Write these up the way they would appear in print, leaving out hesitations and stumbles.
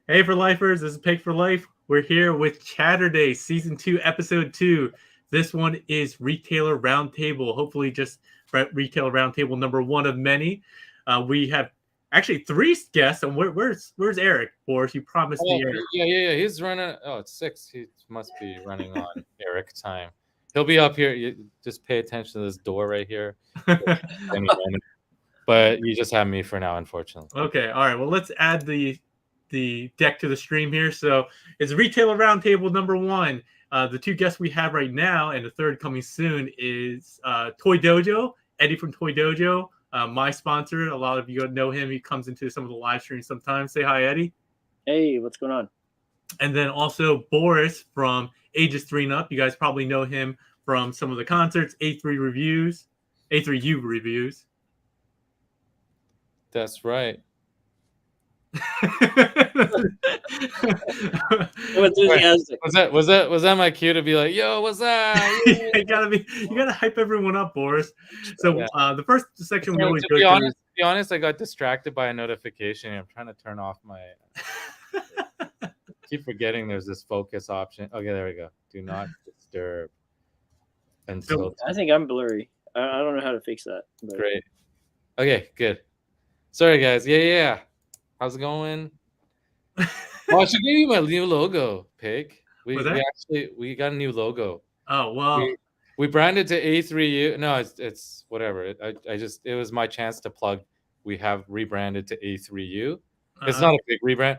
Hey, for lifers, this is Pig for Life. We're here with Chatterday, Season 2, Episode 2. This one is Retailer Roundtable. Hopefully, just Retailer Roundtable number one of many. We have actually three guests, and where's Eric? Boris, you promised Oh, me Eric. yeah. He's running. Oh, it's 6. He must be running on Eric time. He'll be up here. You just pay attention to this door right here. Any moment. But you just have me for now, unfortunately. Okay, all right. Well, let's add the deck to the stream here. So it's Retailer Roundtable number one. The two guests we have right now, and the third coming soon, is Toy Dojo, Eddie from Toy Dojo, my sponsor. A lot of you know him. He comes into some of the live streams sometimes. Say hi, Eddie. Hey, what's going on? And then also Boris from Ages 3 and Up. You guys probably know him from some of the concerts, A3U reviews. That's right. Enthusiastic. Was that my cue to be like, yo, what's that? you gotta hype everyone up, Boris. So the first section we always to go be honest, I got distracted by a notification. I'm trying to turn off my keep forgetting there's this focus option. Okay, there we go. Do not disturb until I think I'm blurry. I don't know how to fix that. But... Great. Okay, good. Sorry guys. Yeah. How's it going? Oh, I should give you my new logo, Pig. We got a new logo. Oh well. We branded to A3U. No, it's whatever. It was my chance to plug. We have rebranded to A3U. It's not a big rebrand.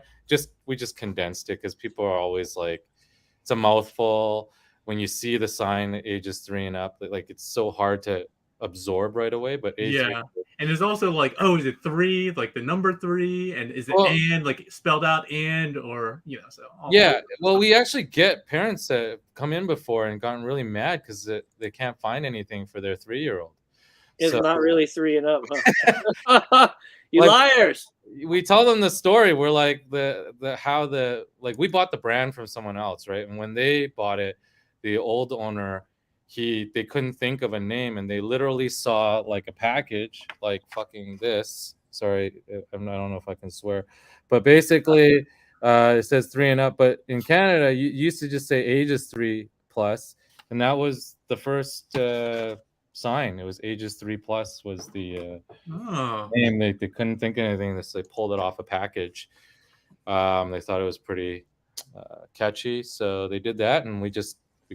We just condensed it because people are always like, it's a mouthful. When you see the sign ages 3 and up, like it's so hard to absorb right away. But A3U, yeah, and there's also like, oh, is it 3? Like the number 3, and is it and like spelled out and or so. Yeah, well, we actually get parents that come in before and gotten really mad because they can't find anything for their 3-year-old. It's not really 3 and up, huh? You liars! We tell them the story. We're like we bought the brand from someone else, right? And when they bought it, the old owner, they couldn't think of a name, and they literally saw like a package like fucking this. Sorry, I don't know if I can swear, but basically it says 3 and up. But in Canada, you used to just say ages 3 plus, and that was the first sign. It was ages 3 plus was the name. They couldn't think of anything. They pulled it off a package. They thought it was pretty catchy, so they did that, and we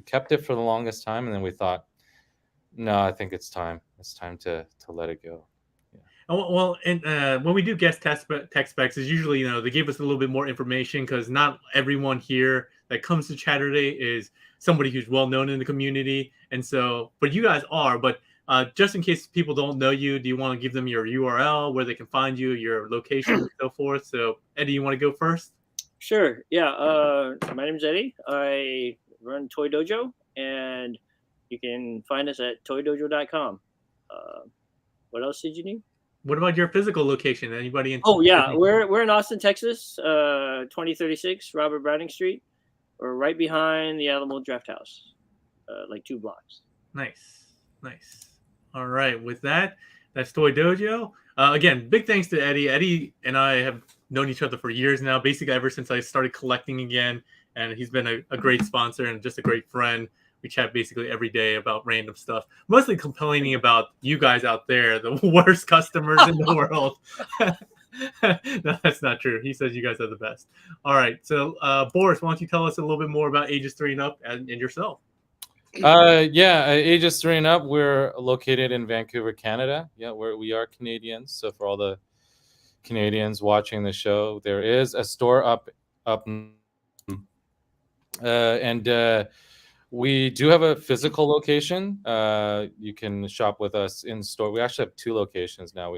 kept it for the longest time, and then we thought, no, I think it's time. It's time to let it go. Yeah. Well, and when we do guest tech specs, is usually they give us a little bit more information because not everyone here that comes to Chatterday is somebody who's well known in the community, and so, but you guys are. But just in case people don't know you, do you want to give them your URL where they can find you, your location, and so forth? So, Eddie, you want to go first? Sure. Yeah. My name's Eddie. I run Toy Dojo, and you can find us at toydojo.com. What else did you need? What about your physical location? Anybody in? Oh yeah, we're in Austin, Texas, 2036 Robert Browning Street. We're right behind the Alamo Draft House, like 2 blocks. Nice. All right, with that, that's Toy Dojo. Again, big thanks to Eddie. Eddie and I have known each other for years now, basically ever since I started collecting again. And he's been a great sponsor and just a great friend. We chat basically every day about random stuff, mostly complaining about you guys out there, the worst customers in the world. No, that's not true. He says you guys are the best. All right. So, Boris, why don't you tell us a little bit more about Ages 3 and Up and yourself? Ages 3 and Up. We're located in Vancouver, Canada. Yeah, we are Canadians. So for all the Canadians watching the show, there is a store up. And we do have a physical location. You can shop with us in store. We actually have 2 locations now.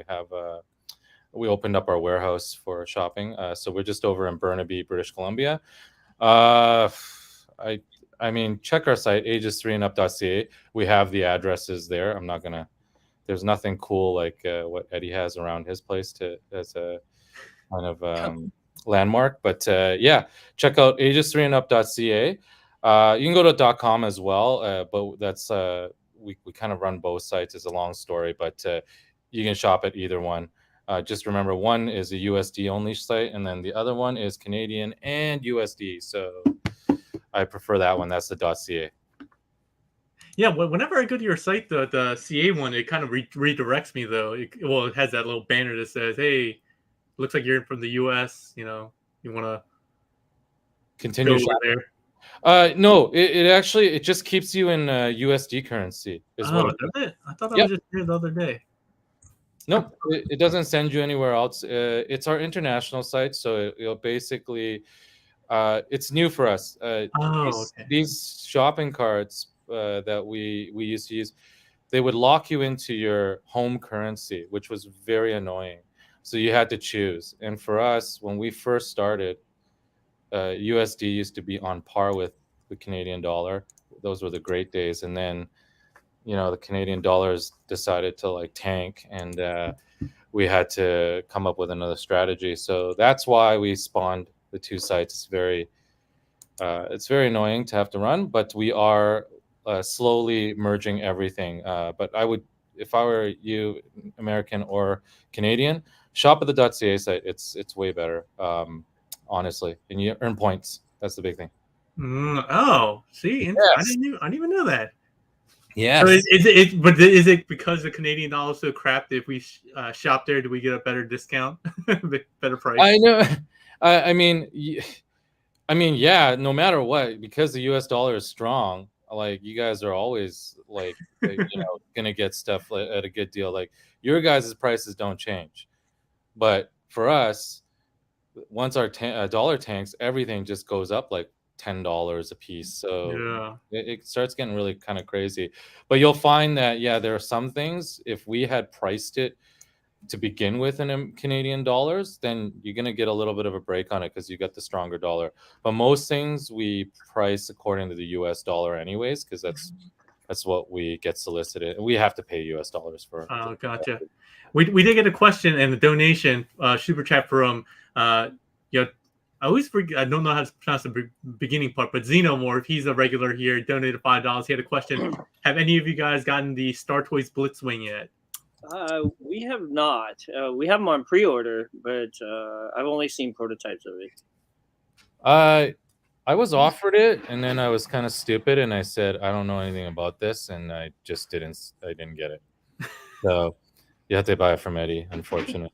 We opened up our warehouse for shopping. So we're just over in Burnaby, British Columbia. I mean, check our site, ages3andup.ca. We have the addresses there. There's nothing cool like what Eddie has around his place as a kind of landmark. But check out ages3andup.ca. You can go to .com as well, but that's we kind of run both sites. It's a long story, but you can shop at either one. Just remember, one is a USD only site, and then the other one is Canadian and USD. So I prefer that one. That's the .ca. Yeah, whenever I go to your site, the CA one, it kind of redirects me though. It has that little banner that says, "Hey, looks like you're from the US. You want to Continue go over shopping. there." No, it actually it just keeps you in USD currency. Is what it Does it? I thought I Yep. was just here the other day. Nope, it doesn't send you anywhere else. It's our international site, so it'll basically, it's new for us. Okay. These shopping carts that we used to use, they would lock you into your home currency, which was very annoying. So you had to choose. And for us, when we first started, USD used to be on par with the Canadian dollar. Those were the great days. And then the Canadian dollars decided to like tank, and we had to come up with another strategy. So that's why we spawned the two sites. It's very annoying to have to run, but we are slowly merging everything. But I would, if I were you, American or Canadian, shop at the .ca site. It's way better, honestly, and you earn points. That's the big thing. See, Yes. I didn't even know that. Yes. So but is it because the Canadian dollar is so crap that if we shop there, do we get a better discount, better price? I know. I mean, yeah. No matter what, because the U.S. dollar is strong, like you guys are always like gonna get stuff at a good deal. Like your guys' prices don't change, but for us, once our dollar tanks, everything just goes up like $10 a piece. So it starts getting really kind of crazy. But you'll find that there are some things, if we had priced it to begin with in Canadian dollars, then you're going to get a little bit of a break on it because you got the stronger dollar. But most things we price according to the US dollar anyways, because that's what we get solicited. We have to pay US dollars for. Oh, gotcha. We did get a question and a donation, super chat from I always forget. I don't know how to pronounce the beginning part, but Xenomorph, he's a regular here, donated $5. He had a question: have any of you guys gotten the Star Toys Blitzwing yet? We have not. We have them on pre-order, but I've only seen prototypes of it. I was offered it, and then I was kind of stupid, and I said I don't know anything about this, and I just didn't get it. So you have to buy it from Eddie, unfortunately.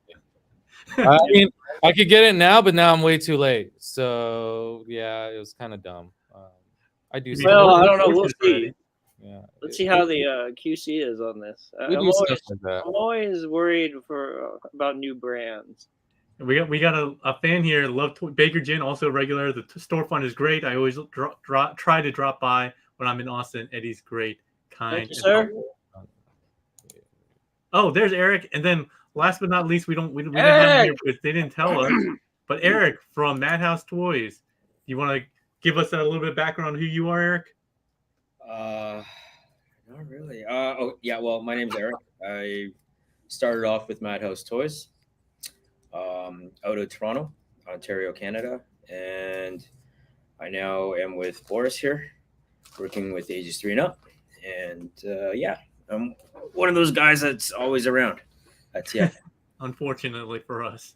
I mean, I could get it now, but now I'm way too late. So yeah, it was kind of dumb. I do. Well, I don't know. We'll see. Yeah. Let's see how the QC is on this. I'm always worried about new brands. We got a fan here, Baker Gin, also regular. The storefront is great. I always try to drop by when I'm in Austin. Eddie's great, kind. Thank you, sir. Oh, there's Eric, and then last but not least, we didn't have him here because they didn't tell us. But Eric from Madhouse Toys, you want to give us a little bit of background on who you are, Eric? Not really. Well, my name's Eric. I started off with Madhouse Toys, out of Toronto, Ontario, Canada, and I now am with Boris here, working with ages 3 and up. And I'm one of those guys that's always around. That's Unfortunately for us.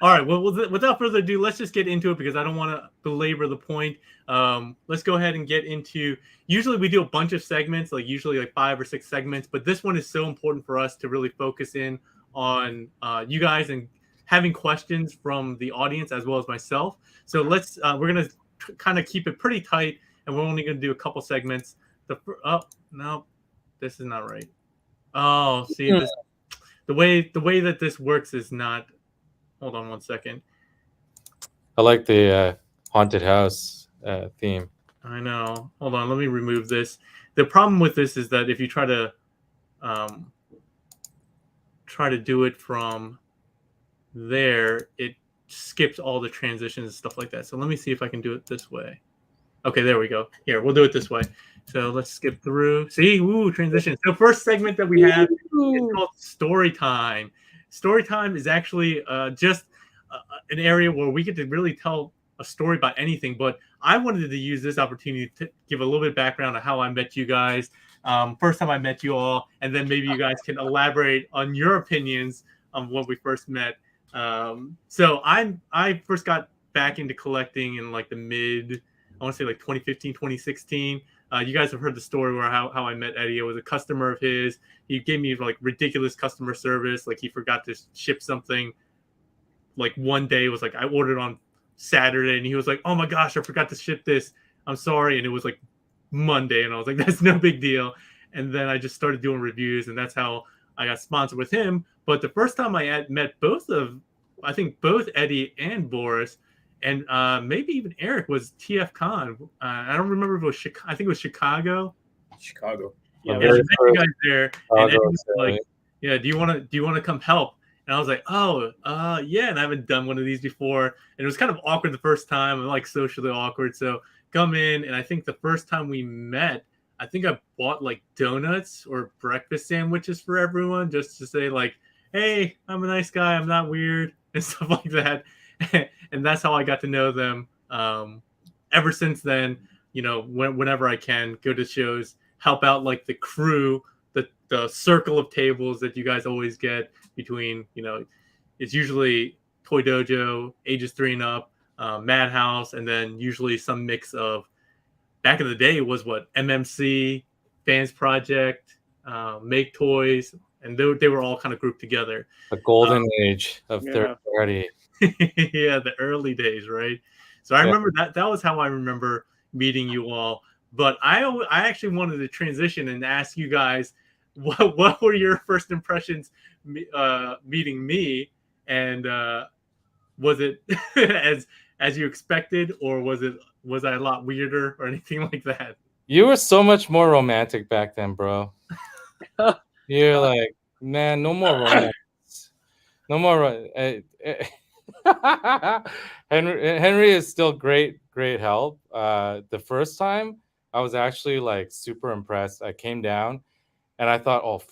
All right. Well, without further ado, let's just get into it because I don't want to belabor the point. Let's go ahead and get into. Usually, we do a bunch of segments, usually 5 or 6 segments, but this one is so important for us to really focus in on you guys and having questions from the audience as well as myself. So we're gonna kind of keep it pretty tight, and we're only gonna do a couple segments. No, this is not right. Oh, see this. The way that this works is not. Hold on one second. I like the haunted house theme. I know. Hold on. Let me remove this. The problem with this is that if you try to do it from there, it skips all the transitions and stuff like that. So let me see if I can do it this way. Okay, there we go. Here, we'll do it this way. So let's skip through. See, transition. So first segment that we have is called Story Time. Story Time is actually just an area where we get to really tell a story about anything. But I wanted to use this opportunity to give a little bit of background on how I met you guys, first time I met you all, and then maybe you guys can elaborate on your opinions on when we first met. So I first got back into collecting in like the I want to say like 2015, 2016. You guys have heard the story where how I met Eddie. I was a customer of his. He gave me like ridiculous customer service. Like he forgot to ship something. Like one day it was like I ordered on Saturday and he was like, "Oh my gosh, I forgot to ship this. I'm sorry." And it was like Monday, and I was like, "That's no big deal." And then I just started doing reviews, and that's how I got sponsored with him. But the first time I met I think both Eddie and Boris, and maybe even Eric, was TF Con. I don't remember if it was Chicago. I think it was Chicago. Chicago. Yeah, Yeah, we- I met you guys there, and Eddie Chicago, was like, "Yeah, do you want to come help?" And I was like, "Oh, yeah." And I haven't done one of these before, and it was kind of awkward the first time. I'm like socially awkward, so come in. And I think the first time we met, I think I bought like donuts or breakfast sandwiches for everyone, just to say like, "Hey, I'm a nice guy. I'm not weird," and stuff like that. And that's how I got to know them. Ever since then, whenever I can, go to shows, help out like the crew, the circle of tables that you guys always get between, it's usually Toy Dojo, ages 3 and up, Madhouse, and then usually some mix of, back in the day, it was what, MMC, Fans Project, Make Toys, and they were all kind of grouped together. The golden age of Yeah. third party. Yeah, the early days, right? So I remember that was how I remember meeting you all. But I actually wanted to transition and ask you guys, what were your first impressions meeting me, and was it as you expected, or was I a lot weirder or anything like that? You were so much more romantic back then, bro. You're like, man, no more romance. No more. Henry is still great help. The first time I was actually like super impressed. I came down and I thought, oh,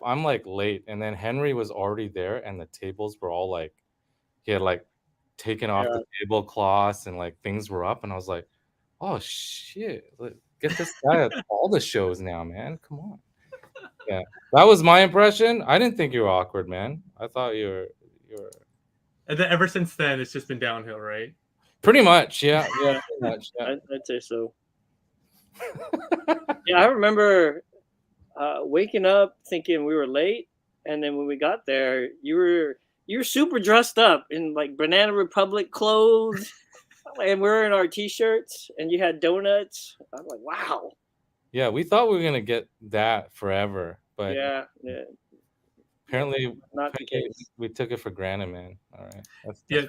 I'm like late. And then Henry was already there and the tables were all like, he had like taken off the tablecloths and like things were up. And I was like, oh shit, get this guy at all the shows now, man. Come on. Yeah, that was my impression. I didn't think you were awkward, man. I thought you were. And then ever since then, it's just been downhill, right? Pretty much, yeah. Yeah. Pretty much, yeah. I'd say so. Yeah, I remember waking up thinking we were late, and then when we got there, you were super dressed up in like Banana Republic clothes, and we're in our t-shirts, and you had donuts. I'm like, wow. Yeah, we thought we were gonna get that forever, but Yeah. apparently Not the case. we took it for granted, man. All right. Yeah.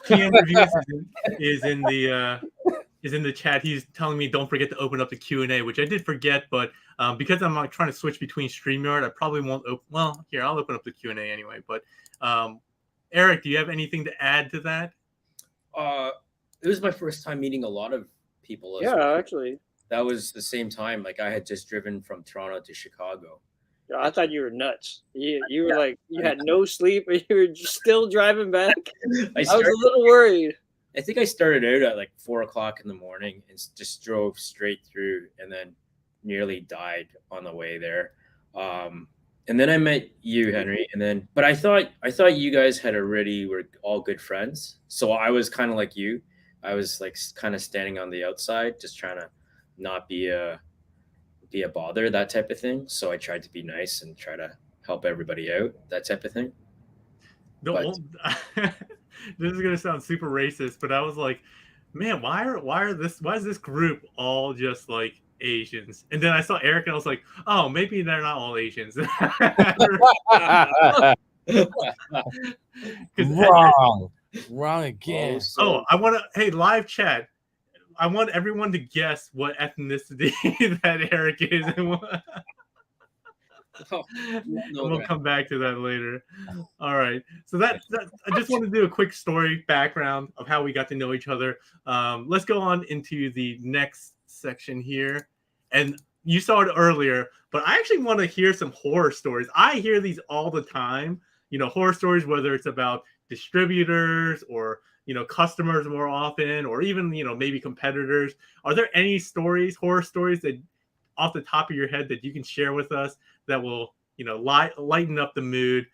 TM Reviews is in the chat. He's telling me don't forget to open up the Q&A, which I did forget, but because I'm like trying to switch between StreamYard, I probably won't open. Well, here, I'll open up the Q&A anyway. But Eric, do you have anything to add to that? It was my first time meeting a lot of people. Yeah, well. actually. That was the same time. Like I had just driven from Toronto to Chicago. Yeah, I thought you were nuts. You were like, you had no sleep and you were still driving back. I was a little worried. I think I started out at like 4:00 in the morning and just drove straight through, and then nearly died on the way there. And then I met you, Henry, but I thought you guys were all good friends. So I was kind of like you. I was like kind of standing on the outside, just trying to not be a bother, that type of thing. So I tried to be nice and try to help everybody out, that type of thing. This is gonna sound super racist, but I was like, man, why is this group all just like Asians? And then I saw Eric and I was like, oh, maybe they're not all Asians. Wrong again. I want to, hey, live chat, I want everyone to guess what ethnicity that Eric is, and we'll come back to that later. All right. So that I just want to do a quick story background of how we got to know each other. Let's go on into the next section here. And you saw it earlier, but I actually want to hear some horror stories. I hear these all the time. Horror stories, whether it's about distributors or customers more often, or even maybe competitors. Are there any horror stories that off the top of your head that you can share with us that will, lighten up the mood?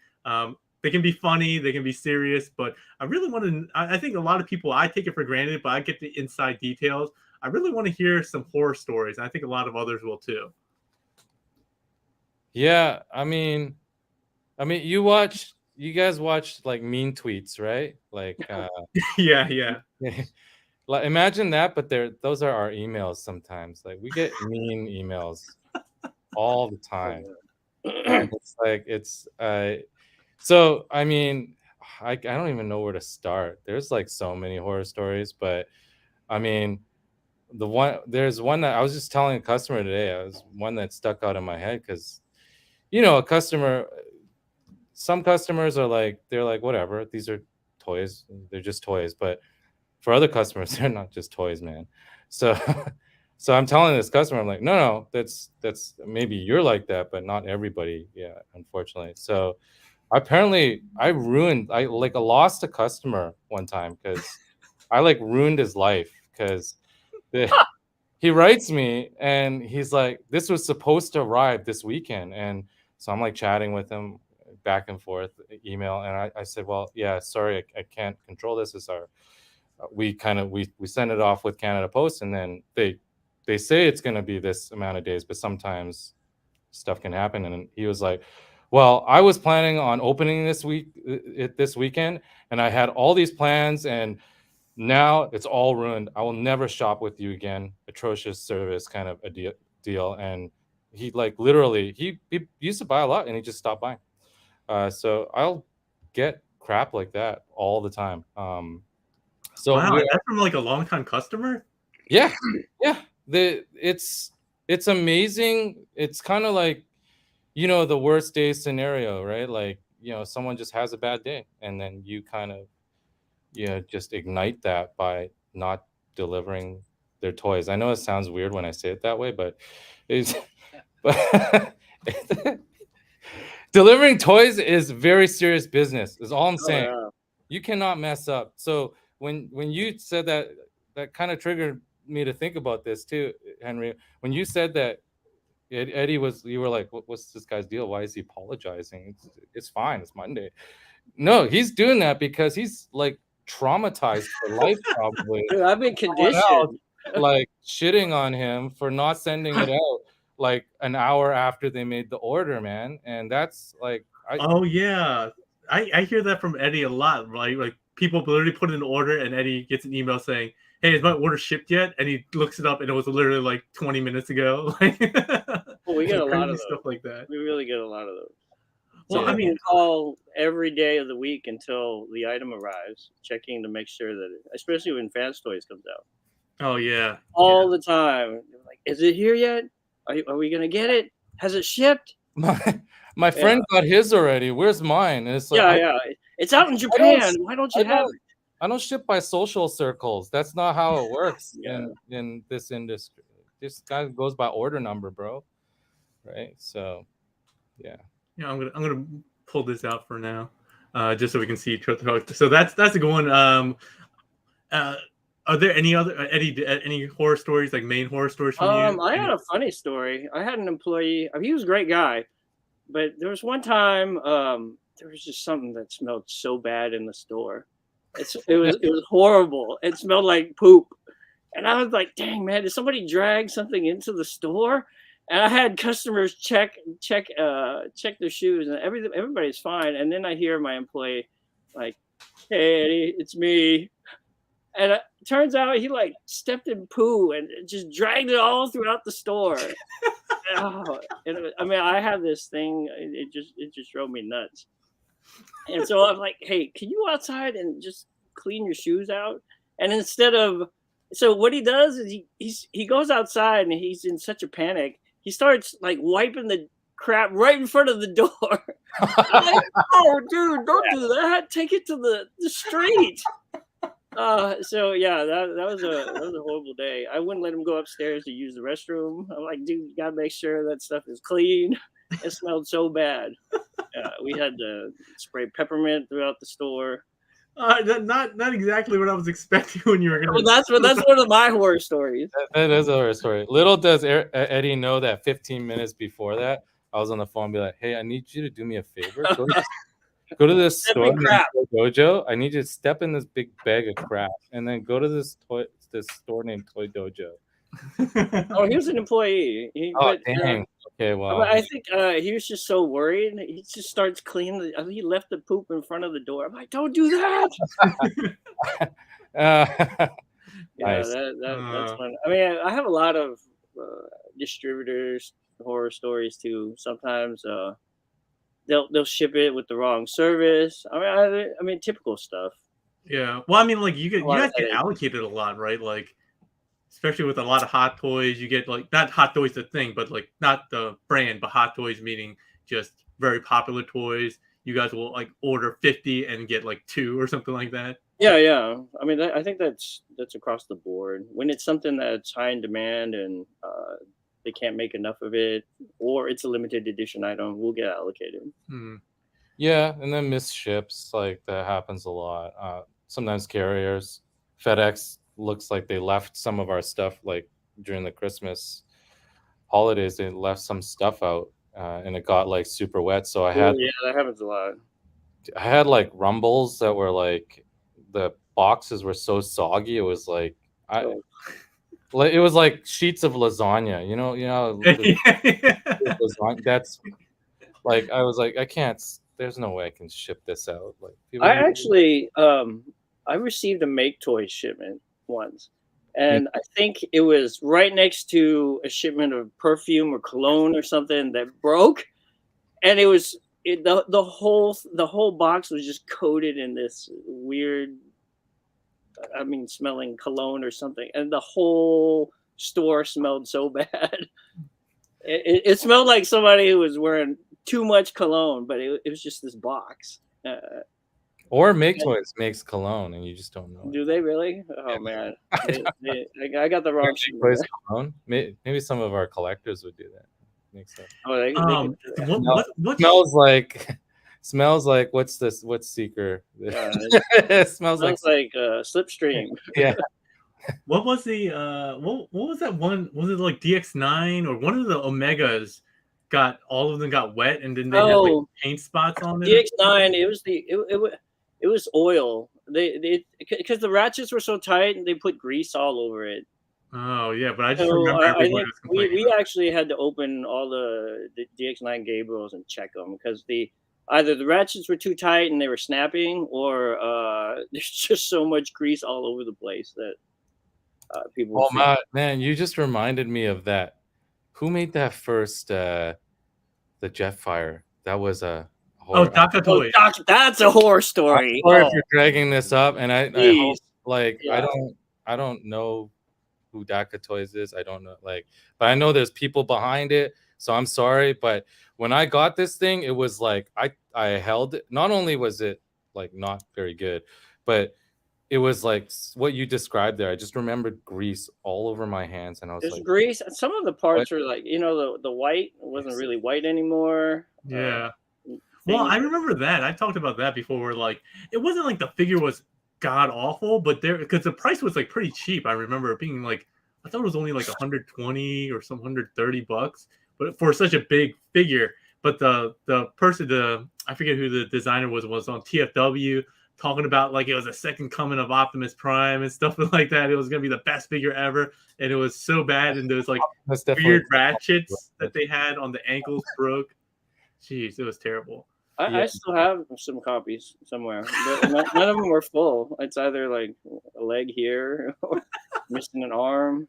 They can be funny, they can be serious, but I really want to. I think a lot of people, I take it for granted, but I get the inside details. I really want to hear some horror stories. I think a lot of others will too. Yeah, I mean, you guys watch like mean tweets, right? Like, Yeah. like imagine that, but those are our emails sometimes. Like we get mean emails all the time. And it's like so I mean, I don't even know where to start. There's like so many horror stories, but I mean, there's one that I was just telling a customer today. I was one that stuck out in my head because some customers are like, they're like, whatever, these are toys, they're just toys. But for other customers, they're not just toys, man. So so I'm telling this customer, I'm like, no, that's maybe you're like that, but not everybody. Yeah, unfortunately. So apparently I lost a customer one time because I like ruined his life because he writes me and he's like, this was supposed to arrive this weekend. And so I'm like chatting with him back and forth, email. And I said, well, yeah, sorry, I can't control this. It's our, we send it off with Canada Post, and then they say it's going to be this amount of days, but sometimes stuff can happen. And he was like, well, I was planning on opening this weekend, and I had all these plans, and now it's all ruined. I will never shop with you again. Atrocious service, kind of a deal. And he like literally he used to buy a lot, and he just stopped buying. So I'll get crap like that all the time. So wow, that's from like a longtime customer. Yeah. It's amazing. It's kind of like, the worst day scenario, right? Like, someone just has a bad day, and then you kind of, just ignite that by not delivering their toys. I know it sounds weird when I say it that way, but it's but delivering toys is very serious business, is all I'm saying. yeah. You cannot mess up. So when you said that, that kind of triggered me to think about this too, Henry. When you said that Eddie you were like, what's this guy's deal? Why is he apologizing? It's fine. It's Monday. No, he's doing that because he's like traumatized for life, probably. Dude, I've been conditioned. Like shitting on him for not sending it out like an hour after they made the order, man. And that's like, oh yeah, I hear that from Eddie a lot. Right, like people literally put in an order, and Eddie gets an email saying, "Hey, is my order shipped yet?" And he looks it up, and it was literally like 20 minutes ago. Well, we get a lot of stuff like that. We really get a lot of those. Well, So I mean, call every day of the week until the item arrives, checking to make sure that, especially when Fans Toys comes out. Oh yeah, all the time. They're like, is it here yet? Are we gonna get it? Has it shipped? My friend got his already. Where's mine? And it's like, it's out in Japan. Why don't you have it? I don't ship by social circles. That's not how it works Yeah. in this industry. This guy goes by order number, bro. Right? So, yeah. Yeah, I'm gonna pull this out for now, just so we can see each other. So that's a good one. Are there any other any horror stories, like main horror stories from you? I had a funny story. I had an employee. I mean, he was a great guy, but there was one time there was just something that smelled so bad in the store. It was horrible. It smelled like poop, and I was like, "Dang man, did somebody drag something into the store?" And I had customers check their shoes, and everybody's fine. And then I hear my employee like, "Hey Eddie, it's me." And it turns out he like stepped in poo and just dragged it all throughout the store. I mean, I have this thing. It just drove me nuts. And so I'm like, hey, can you go outside and just clean your shoes out? And instead of, so what he does is he goes outside and he's in such a panic. He starts like wiping the crap right in front of the door. I'm like, oh, dude, don't do that. Take it to the street. So yeah, that was a horrible day. I wouldn't let him go upstairs to use the restroom. I'm like, dude, you gotta make sure that stuff is clean. It smelled so bad. We had to spray peppermint throughout the store. Not exactly what I was expecting when you were Well, gonna. that's one of my horror stories. That is a story. Little does Eddie know that 15 minutes before that, I was on the phone, be like, "Hey, I need you to do me a favor. Go to this Step store in crap. named Dojo. I need you to step in this big bag of crap, and then go to this store named Toy Dojo." Oh, he was an employee. Oh, dang. Okay, well, I think he was just so worried. He just starts cleaning. He left the poop in front of the door. I'm like, don't do that. Yeah, nice. that's fun. I mean, I have a lot of distributors horror stories too. Sometimes they'll ship it with the wrong service. I mean typical stuff. Yeah. Well, I mean, like you A lot guys of get headaches. allocated a lot, right? Like, especially with a lot of Hot Toys, you get like not Hot Toys the thing, but like not the brand, but Hot Toys meaning just very popular toys. You guys will like order 50 and get like 2 or something like that. Yeah. I mean, I think that's across the board. When it's something that's high in demand and they can't make enough of it, or it's a limited edition item, we'll get allocated. Hmm. Yeah, and then missed ships, like that happens a lot. Sometimes carriers, FedEx looks like they left some of our stuff, like during the Christmas holidays, they left some stuff out, and it got like super wet. So Oh, yeah, that happens a lot. I had like rumbles that were like the boxes were so soggy. It was like Oh. it was like sheets of lasagna. You know, lasagna. That's like I was like I can't. There's no way I can ship this out. Like people I actually I received a Make Toys shipment once, and I think it was right next to a shipment of perfume or cologne or something that broke, and it was the whole box was just coated in this weird, I mean, smelling cologne or something, and the whole store smelled so bad. It smelled like somebody who was wearing too much cologne, but it was just this box. Or Make Toys makes cologne, and you just don't know. Do they really? Oh man, I got the wrong. Make Toys cologne. Maybe some of our collectors would do that. Makes sense. Oh, they What Smells like. Smells like what's this? What's Seeker? It smells like Slipstream. Yeah. What was the what was that one? Was it like DX9 or one of the Omegas? Got all of them got wet and then they had like paint spots on it. DX9. It was oil. They because the ratchets were so tight and they put grease all over it. Oh yeah, but I just remember everyone was complaining. We actually had to open all the DX9 Gabriels and check them because either the ratchets were too tight and they were snapping, or there's just so much grease all over the place that people. Oh man, you just reminded me of that. Who made that first the Jetfire? That was a horror. Daka Toys. That's a horror story. I'm sorry for dragging this up, and I hope, like I don't know who Daka Toys is. I don't know, like, but I know there's people behind it. So I'm sorry, but when I got this thing, it was like I held it. Not only was it like not very good, but it was like what you described there. I just remembered grease all over my hands, and I was There's like, grease. Some of the parts are like, the white wasn't really white anymore. Yeah. Well, I remember that. I talked about that before. Where like it wasn't like the figure was god awful, but because the price was like pretty cheap. I remember it being like I thought it was only like 120 or some $130, but for such a big figure. But the person, I forget who the designer was on TFW talking about like it was a second coming of Optimus Prime and stuff like that. It was gonna be the best figure ever, and it was so bad. And those like weird ratchets that they had on the ankles broke. Jeez, it was terrible. I still have some copies somewhere, but none of them were full. It's either like a leg here or missing an arm.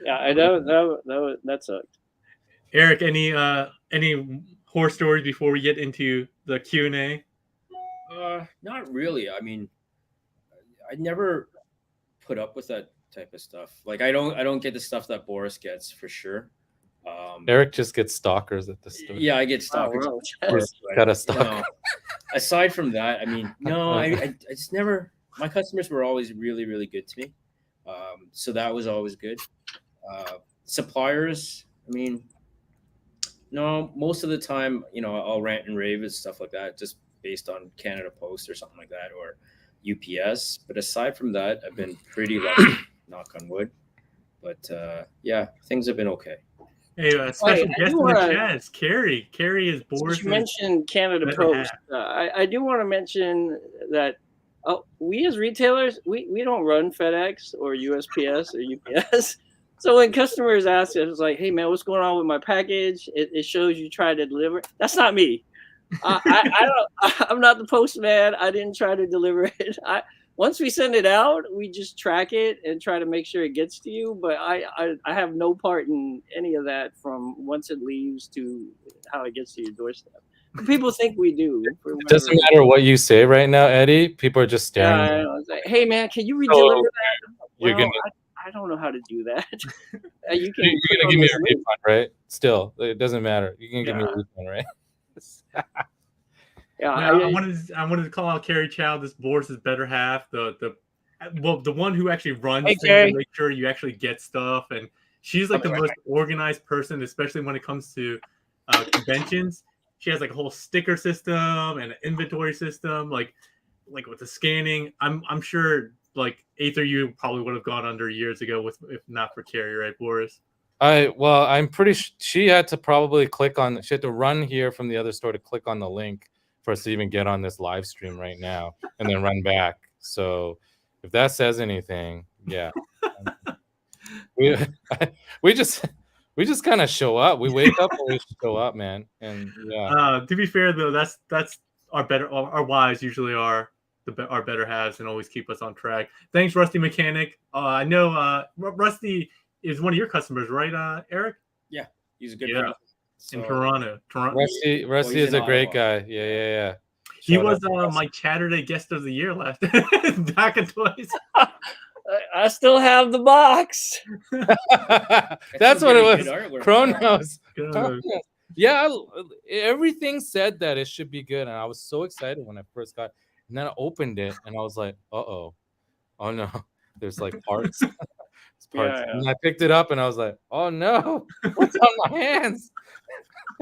Yeah, that sucked. Eric, any horror stories before we get into the Q&A? Not really. I mean, I never put up with that type of stuff. Like I don't get the stuff that Boris gets for sure. Eric just gets stalkers at the store. Yeah, I get stalkers. Got a stalker. Aside from that, I mean, no, I just never. My customers were always really, really good to me, so that was always good. Suppliers, I mean, no, most of the time, I'll rant and rave and stuff like that, just based on Canada Post or something like that, or UPS. But aside from that, I've been pretty lucky, knock on wood. But yeah, things have been okay. Hey, a special guest in the chat is Carrie. Carrie is Boris. You mentioned Canada Post. I do want to mention that we as retailers, we don't run FedEx or USPS or UPS. So when customers ask us, like, "Hey man, what's going on with my package?" It shows you try to deliver. That's not me. I'm not the postman. I didn't try to deliver it. Once we send it out, we just track it and try to make sure it gets to you. But I have no part in any of that from once it leaves to how it gets to your doorstep. People think we do. It doesn't matter what you say right now, Eddie. People are just staring. Yeah, it's like, hey man, can you redeliver that? Well, I don't know how to do that. You're gonna give me a refund, right? Still, it doesn't matter. You can give me a refund, right? Yeah, I wanted to call out Carrie Chow, this Boris's better half, the one who actually runs things and make sure you actually get stuff, and she's like the most organized person, especially when it comes to conventions. She has like a whole sticker system and an inventory system, like with the scanning. I'm sure like A3U probably would have gone under years ago if not for Carrie, right, Boris? I'm pretty she had to probably she had to run here from the other store to click on the link for us to even get on this live stream right now and then run back. So if that says anything, yeah. we just kind of show up. We wake up and we show up, man. And yeah. To be fair though, that's our wives usually are our better halves and always keep us on track. Thanks, Rusty Mechanic. I know Rusty is one of your customers, right, Eric? Yeah, he's a good friend. In Toronto. Rusty is a great guy. Yeah. He was my Chatterday guest of the year last back in Toys. I still have the box. That's what it was. Chronos. Yeah, everything said that it should be good, and I was so excited when I first got it. And then I opened it, and I was like, oh no, there's like parts. Yeah. And I picked it up, and I was like, oh no, what's on my hands?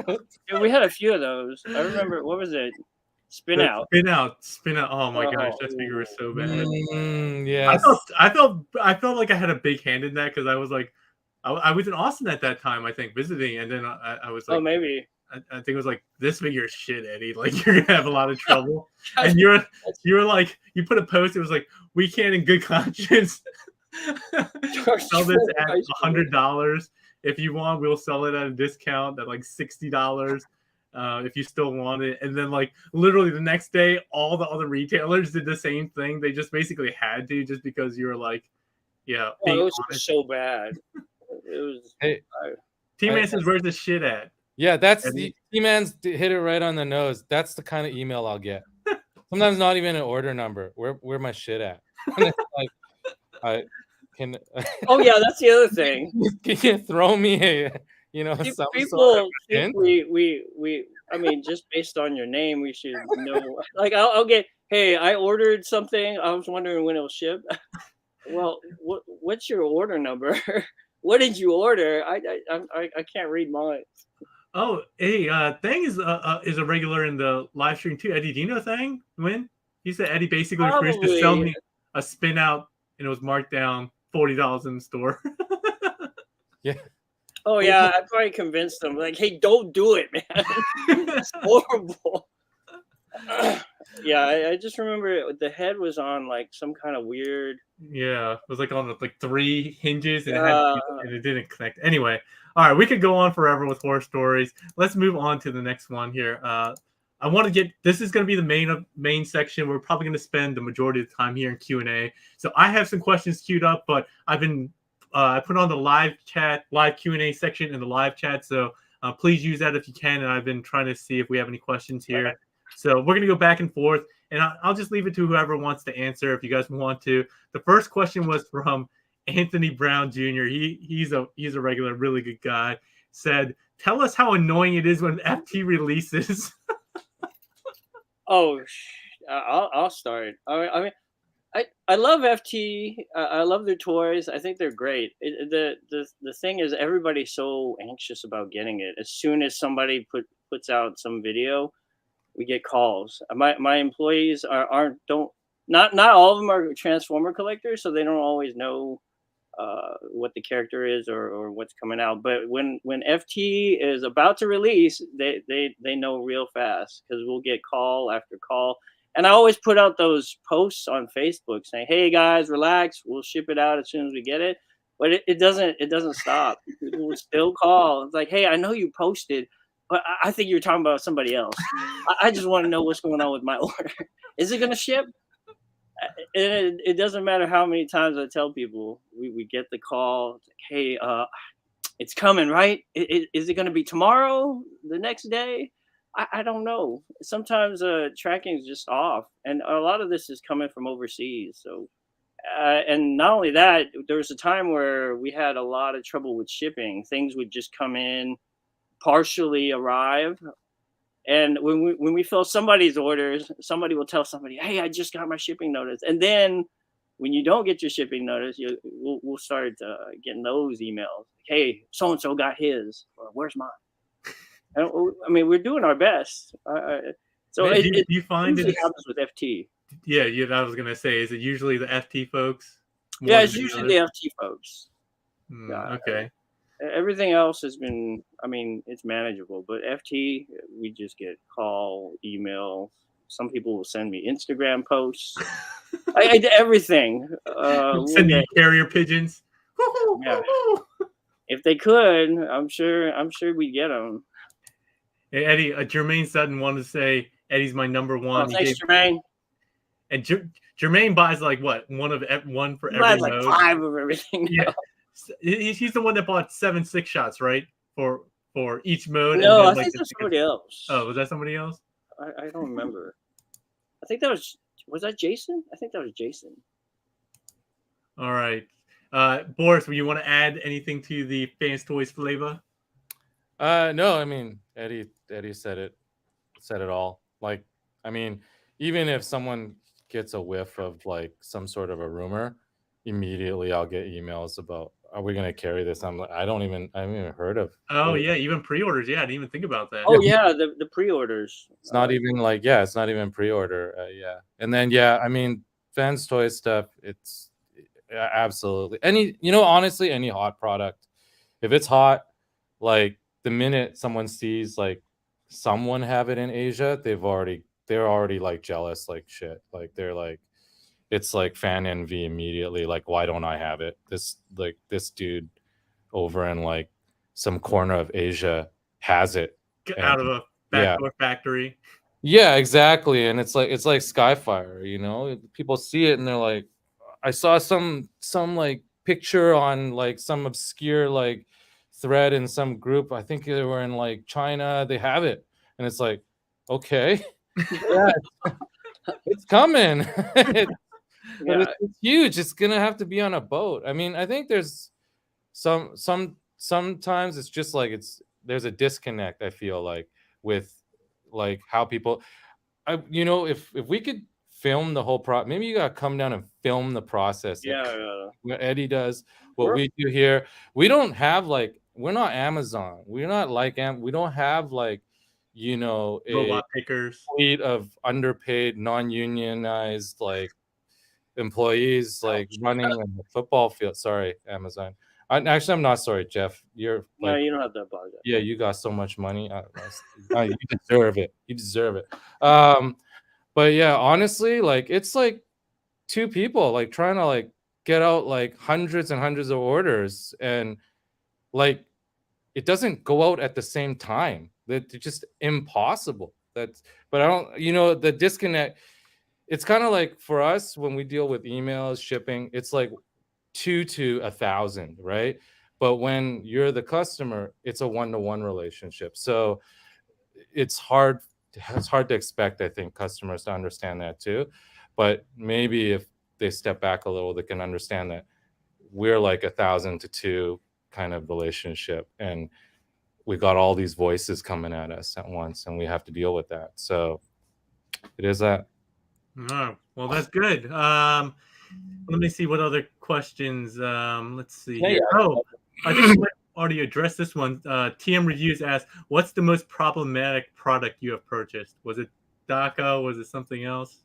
Yeah, we had a few of those. I remember, what was it? Spin out. Oh my gosh, that figure was so bad. Yeah, I felt like I had a big hand in that because I was like, I was in Austin at that time, I think, visiting, and then I was like, maybe. I think it was like, this figure is shit, Eddie. Like you're gonna have a lot of trouble. And you're like, you put a post. It was like, we can in good conscience sell this at $100. If you want, we'll sell it at a discount at like $60. If you still want it. And then like literally the next day, all the other retailers did the same thing. They just basically had to, just because you were like, yeah. It was so bad. It was. Hey, T-Man says, where's the shit at? Yeah, that's T-Man's hit it right on the nose. That's the kind of email I'll get. Sometimes not even an order number. Where my shit at? Like, I can. Oh yeah, that's the other thing. Can you throw me a, some people think we. I mean, just based on your name, we should know. Like, I'll get. Hey, I ordered something. I was wondering when it will ship. Well, what's your order number? What did you order? I can't read mine. Oh, hey, Thang is a regular in the live stream too. Eddie, do you know Thang? When he said Eddie basically refused to sell me a spin out, and it was marked down $40 in the store. Yeah. Oh yeah, I probably convinced them. Like, hey, don't do it, man. It's horrible. Yeah, I just remember the head was on like some kind of weird. Yeah, it was like on like 3 hinges, and it didn't connect. Anyway, all right, we could go on forever with horror stories. Let's move on to the next one here. I want to get, this is going to be the main section. We're probably going to spend the majority of the time here in Q&A. So I have some questions queued up, but I've been I put on the live Q&A section in the live chat. So please use that if you can. And I've been trying to see if we have any questions here. Okay. So we're going to go back and forth, and I'll just leave it to whoever wants to answer if you guys want to. The first question was from Anthony Brown Jr. He's a regular, really good guy. Said, tell us how annoying it is when FT releases. Oh, I'll start. I mean, I love FT. I love their toys. I think they're great. The thing is, everybody's so anxious about getting it. As soon as somebody puts out some video, we get calls. My employees don't not all of them are Transformer collectors, so they don't always know what the character is or what's coming out. But when FT is about to release, they know real fast because we'll get call after call. And I always put out those posts on Facebook saying, "Hey guys, relax. We'll ship it out as soon as we get it." But it doesn't stop. People will still call. It's like, "Hey, I know you posted, but I think you're talking about somebody else. I just want to know what's going on with my order. Is it gonna ship?" And it doesn't matter how many times I tell people, we get the call. It's like, "Hey, it's coming, right? Is it going to be tomorrow, the next day?" I don't know. Sometimes tracking is just off, and a lot of this is coming from overseas. So, and not only that, there was a time where we had a lot of trouble with shipping. Things would just come in, partially arrive, and when we fill somebody's orders, somebody will tell somebody, "Hey, I just got my shipping notice." And then when you don't get your shipping notice, we'll start getting those emails. "Hey, so and so got his. Where's mine?" And, I mean, we're doing our best. So Man, it you find usually it? happens with FT. Yeah, I was gonna say, is it usually the FT folks? Yeah, more it's than usually others? the FT folks. Okay. Everything else has been, I mean, it's manageable, but FT, we just get call, email. Some people will send me Instagram posts. I did everything. We'll Send you get, carrier pigeons. yeah. If they could, I'm sure we'd get them. Hey, Eddie, Jermaine Sutton wanted to say Eddie's my number one. Oh, thanks, Jermaine. And Jermaine buys like what, one for He every buys like mode. 5 of everything. Yeah, he's the one that bought 7 6-shots, right? For each mode. No, and then, I like, think that's somebody else. Oh, was that somebody else? I don't remember. I think that was that Jason? I think that was Jason. All right. Boris, you want to add anything to the Fans Toys flavor? No, I mean Eddie said it all. Like, I mean, even if someone gets a whiff of like some sort of a rumor, immediately I'll get emails about, are we gonna carry this? I'm like, I haven't even heard of. Oh yeah, even pre-orders. Yeah, I didn't even think about that. Oh yeah, the pre-orders. It's not even like, it's not even pre-order. Yeah, and then I mean, Fans Toy stuff. It's absolutely honestly, any hot product, if it's hot, like the minute someone sees like someone have it in Asia, they're already like jealous, like shit. Like they're like, it's like fan envy immediately. Like, why don't I have it? This dude over in like some corner of Asia has it. Get out of a backdoor factory. Yeah, exactly. And it's like Skyfire, people see it and they're like, I saw some like picture on like some obscure like thread in some group. I think they were in like China. They have it. And it's like, okay. Yeah, it's coming. It's huge. It's gonna have to be on a boat. I mean, I think there's sometimes it's just like there's a disconnect, I feel like, with like how people if we could film the whole maybe you gotta come down and film the process. What Eddie does, what we do here. We don't have like, we're not Amazon. We're not like we don't have like robot pickers, fleet of underpaid, non-unionized like employees like running in the football field. Sorry, Amazon. Actually, I'm not sorry, Jeff. You're no, you don't have to apologize. Yeah, you got so much money. You deserve it. You deserve it. But yeah, honestly, like it's like 2 people like trying to like get out like hundreds and hundreds of orders, and like it doesn't go out at the same time. That's just impossible. But I don't, the disconnect. It's kind of like for us when we deal with emails, shipping, it's like 2 to 1,000, right? But when you're the customer, it's a 1-to-1 relationship. So it's hard to expect, I think, customers to understand that too. But maybe if they step back a little, they can understand that we're like 1,000 to 2 kind of relationship, and we got all these voices coming at us at once, and we have to deal with that. So it is that. Oh, well, that's good. Let me see what other questions. Let's see here. I think we might already addressed this one. TM Reviews asked, what's the most problematic product you have purchased? Was it DACA? Was it something else?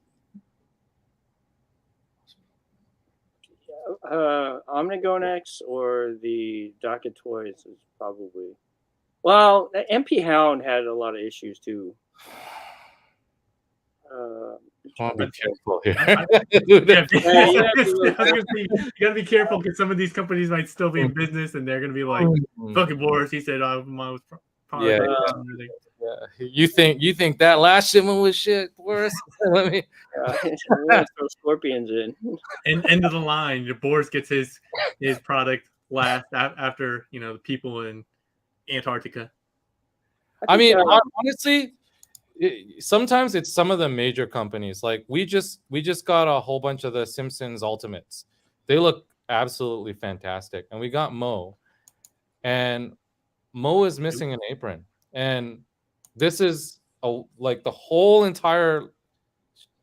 Omnigonex or the Docket Toys is probably. Well, MP Hound had a lot of issues too. I want to be careful here. Yeah, you have to you gotta be careful because some of these companies might still be in business and they're gonna be like, "Fucking Boris," he said, "My product." Yeah. You think that last shipment was shit, Boris? Let me. throw scorpions in. And end of the line, Boris gets his product last after the people in Antarctica. I mean, honestly, sometimes it's some of the major companies. Like we just got a whole bunch of the Simpsons Ultimates. They look absolutely fantastic, and we got Mo, and Mo is missing an apron, and this is like the whole entire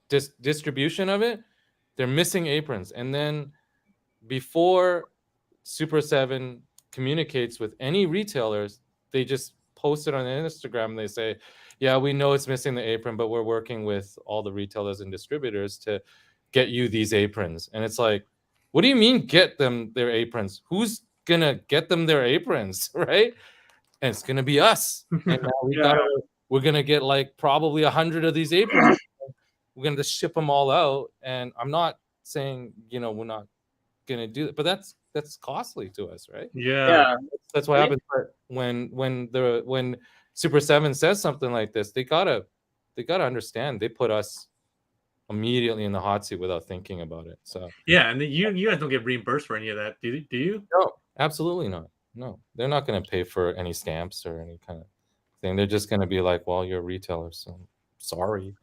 distribution of it. They're missing aprons, and then before Super 7 communicates with any retailers, they just post it on Instagram and they say, yeah, we know it's missing the apron, but we're working with all the retailers and distributors to get you these aprons. And it's like, what do you mean get them their aprons? Who's gonna get them their aprons, right? And it's gonna be us. And now we're gonna get like probably 100 of these aprons. We're gonna just ship them all out. And I'm not saying we're not gonna do it, but that's costly to us, right? Yeah. That's what happens when Super 7 says something like this. They gotta understand they put us immediately in the hot seat without thinking about it. So yeah, and you guys don't get reimbursed for any of that, do you? No, absolutely not. No, they're not going to pay for any stamps or any kind of thing. They're just going to be like, well, you're a retailer, so sorry.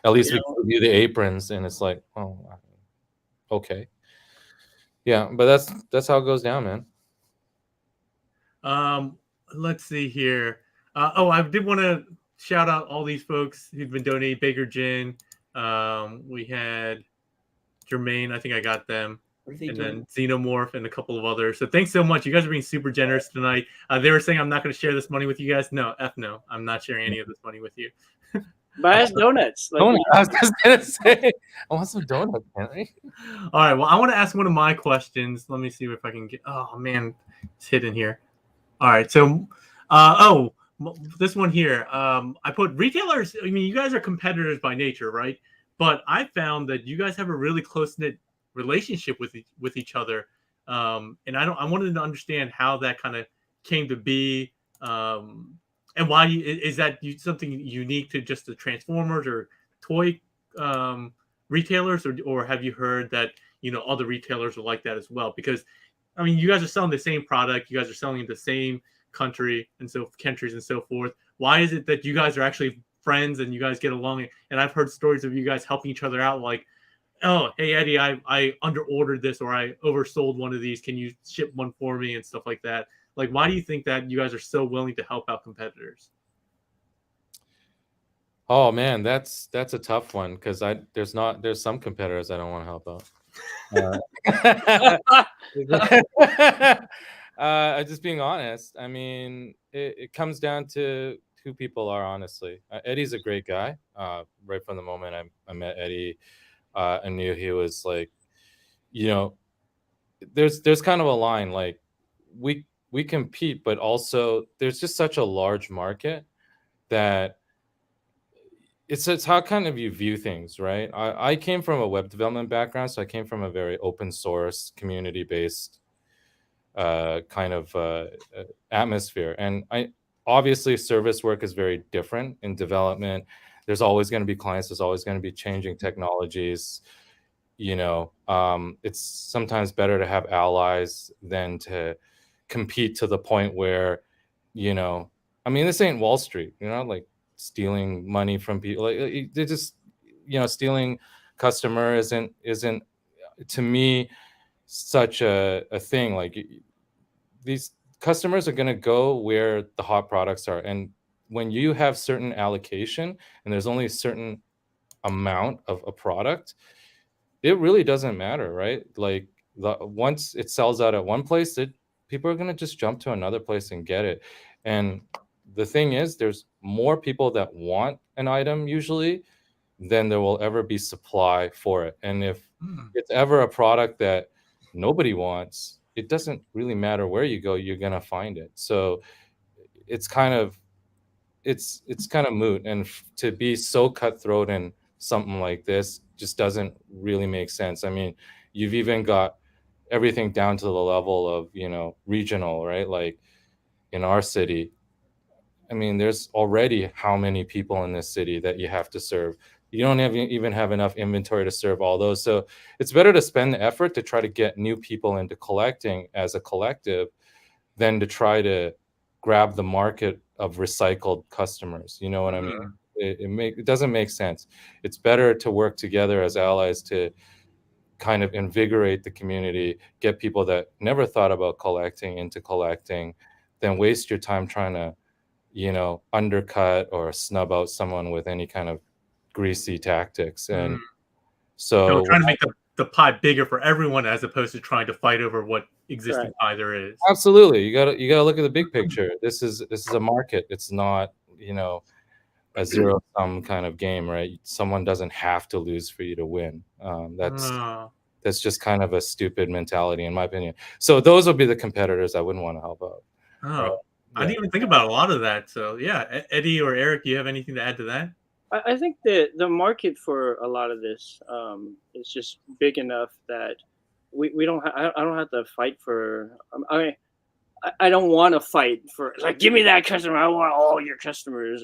At least we give you the aprons, and it's like, oh, okay. Yeah, but that's how it goes down, man. Let's see here. I did want to shout out all these folks who've been donating. Baker Gin. We had Jermaine. I think I got them. And then Xenomorph and a couple of others. So thanks so much. You guys are being super generous tonight. They were saying I'm not going to share this money with you guys. No, no. I'm not sharing any of this money with you. Buy us donuts. I was just gonna say, I want some donuts, Henry. All right. Well, I want to ask one of my questions. Let me see if I can get. Oh man, it's hidden here. All right. So, this one here. I put retailers. I mean, you guys are competitors by nature, right? But I found that you guys have a really close-knit relationship with each other, and I wanted to understand how that kind of came to be. And why is that something unique to just the Transformers or toy retailers, or have you heard that other retailers are like that as well? Because I mean, you guys are selling the same product, you guys are selling in the same countries and so forth. Why is it that you guys are actually friends and you guys get along? And I've heard stories of you guys helping each other out, like, oh, hey Eddie, I underordered this, or I oversold one of these. Can you ship one for me and stuff like that? Like, why do you think that you guys are so willing to help out competitors? Oh man, that's a tough one because there's some competitors I don't want to help out. Just being honest. I mean, it comes down to who people are. Honestly, Eddie's a great guy. Right from the moment I met Eddie, I knew he was like, there's kind of a line like we compete, but also there's just such a large market that it's how kind of you view things, right? I came from a web development background, so I came from a very open source, community based kind of atmosphere, and obviously service work is very different in development. There's always going to be clients. There's always going to be changing technologies. It's sometimes better to have allies than to compete to the point where, I mean, this ain't Wall Street, like stealing money from people. Like they just, stealing customer isn't to me such a thing. Like these customers are going to go where the hot products are. And when you have certain allocation and there's only a certain amount of a product, it really doesn't matter, right? Like once it sells out at one place, people are going to just jump to another place and get it. And the thing is, there's more people that want an item usually than there will ever be supply for it. And if it's ever a product that nobody wants, it doesn't really matter where you go, you're gonna find it. So it's kind of moot, and to be so cutthroat in something like this just doesn't really make sense. I mean, you've even got everything down to the level of, regional, right? Like in our city, I mean, there's already how many people in this city that you have to serve. You don't even have enough inventory to serve all those. So it's better to spend the effort to try to get new people into collecting as a collective than to try to grab the market of recycled customers. You know what I mean? It doesn't make sense. It's better to work together as allies to kind of invigorate the community, get people that never thought about collecting into collecting, than waste your time trying to, undercut or snub out someone with any kind of greasy tactics. And so trying to make the pie bigger for everyone as opposed to trying to fight over what existing pie there is. Absolutely. You gotta look at the big picture. This is a market. It's not, a zero-sum kind of game, right? Someone doesn't have to lose for you to win. That's just kind of a stupid mentality, in my opinion. So those would be the competitors I wouldn't want to help out. Right? I didn't even think about a lot of that. So yeah, Eddie or Eric, do you have anything to add to that? I think that the market for a lot of this is just big enough that we don't. I don't have to fight for. I mean, I don't want to fight for, like, give me that customer. I want all your customers.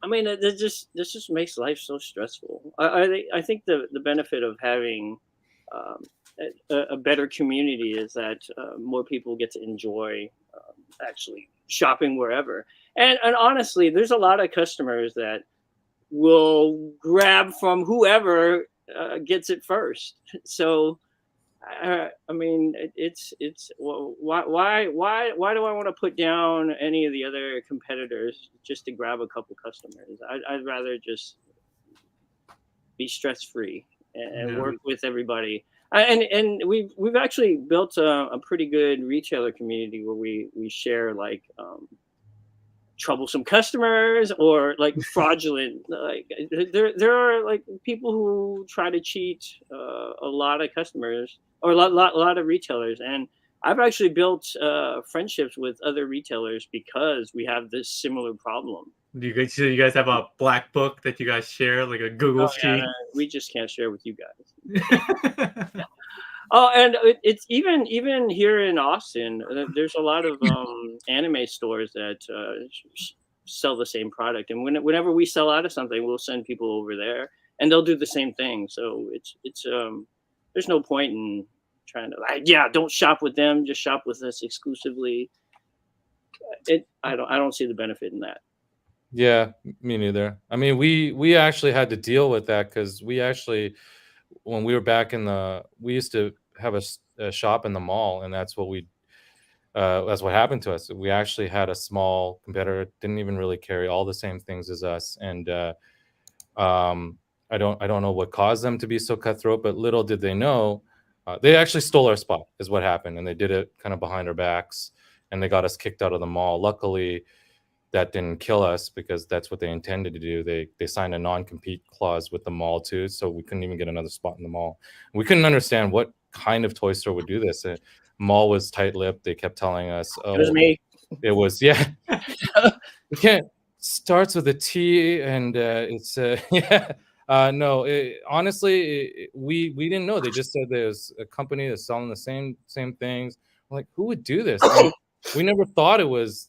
I mean, this just makes life so stressful. I think the benefit of having a better community is that more people get to enjoy actually shopping wherever. And honestly, there's a lot of customers that will grab from whoever gets it first. So I mean, it's why do I want to put down any of the other competitors just to grab a couple customers? I'd rather just be stress free and work with everybody. And we've actually built a pretty good retailer community where we share, like, troublesome customers or like fraudulent, like there are like people who try to cheat a lot of customers or a lot of retailers, and I've actually built friendships with other retailers because we have this similar problem. Do you guys have a black book that you guys share, like a Google sheet? No, we just can't share with you guys. Oh, and it's even here in Austin, there's a lot of anime stores that sell the same product, and whenever we sell out of something, we'll send people over there, and they'll do the same thing. So it's there's no point in trying to, like, don't shop with them, just shop with us exclusively. I don't see the benefit in that. Yeah, me neither. I mean, we actually had to deal with that because we actually, when we were back we used to have a shop in the mall, and that's what happened to us. We actually had a small competitor, didn't even really carry all the same things as us, and I don't know what caused them to be so cutthroat, but little did they know, they actually stole our spot, is what happened, and they did it kind of behind our backs, and they got us kicked out of the mall. Luckily, that didn't kill us because that's what they intended to do. They signed a non-compete clause with the mall too, so we couldn't even get another spot in the mall. We couldn't understand what kind of toy store would do this. Mall was tight-lipped. They kept telling us, "Oh, it was me." It was, yeah. We can't. Starts with a T, and it's yeah. No, honestly, we didn't know. They just said there's a company that's selling the same things. I'm like, who would do this? We never thought it was,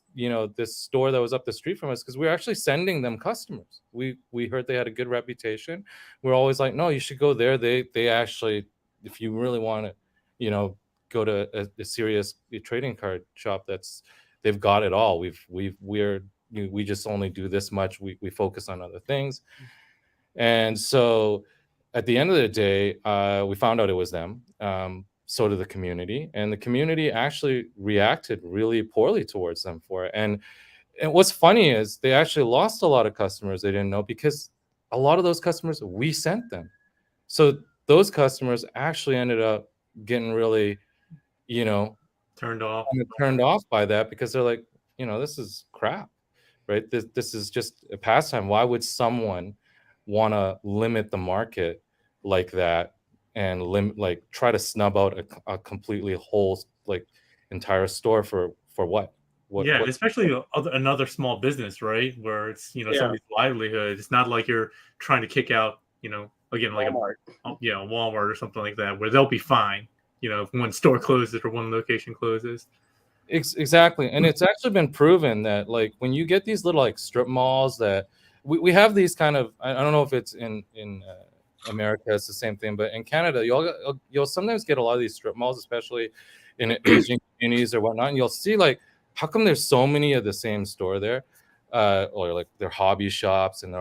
this store that was up the street from us, because we were actually sending them customers. We heard they had a good reputation. We're always like, no, you should go there. They actually, if you really want to, go to a serious trading card shop, they've got it all. We just only do this much. We focus on other things. And so at the end of the day, we found out it was them. So did the community, and the community actually reacted really poorly towards them for it. And what's funny is they actually lost a lot of customers they didn't know, because a lot of those customers we sent them. So those customers actually ended up getting really, turned off by that, because they're like, this is crap, right? This is just a pastime. Why would someone want to limit the market like that and like try to snub out a completely whole like entire store for what? Yeah, What? especially another small business, right? Where it's, you know, Yeah. somebody's livelihood. It's not like you're trying to kick out, you know, again, like Walmart. a Walmart or something like that, where they'll be fine, you know, if one store closes or one location closes. Exactly. And it's actually been proven that like when you get these little like strip malls that we have these kind of, I don't know if it's in America it's the same thing, but in Canada you'll sometimes get a lot of these strip malls, especially in Asian communities or whatnot, and you'll see like how come there's so many of the same store there, or like they're hobby shops and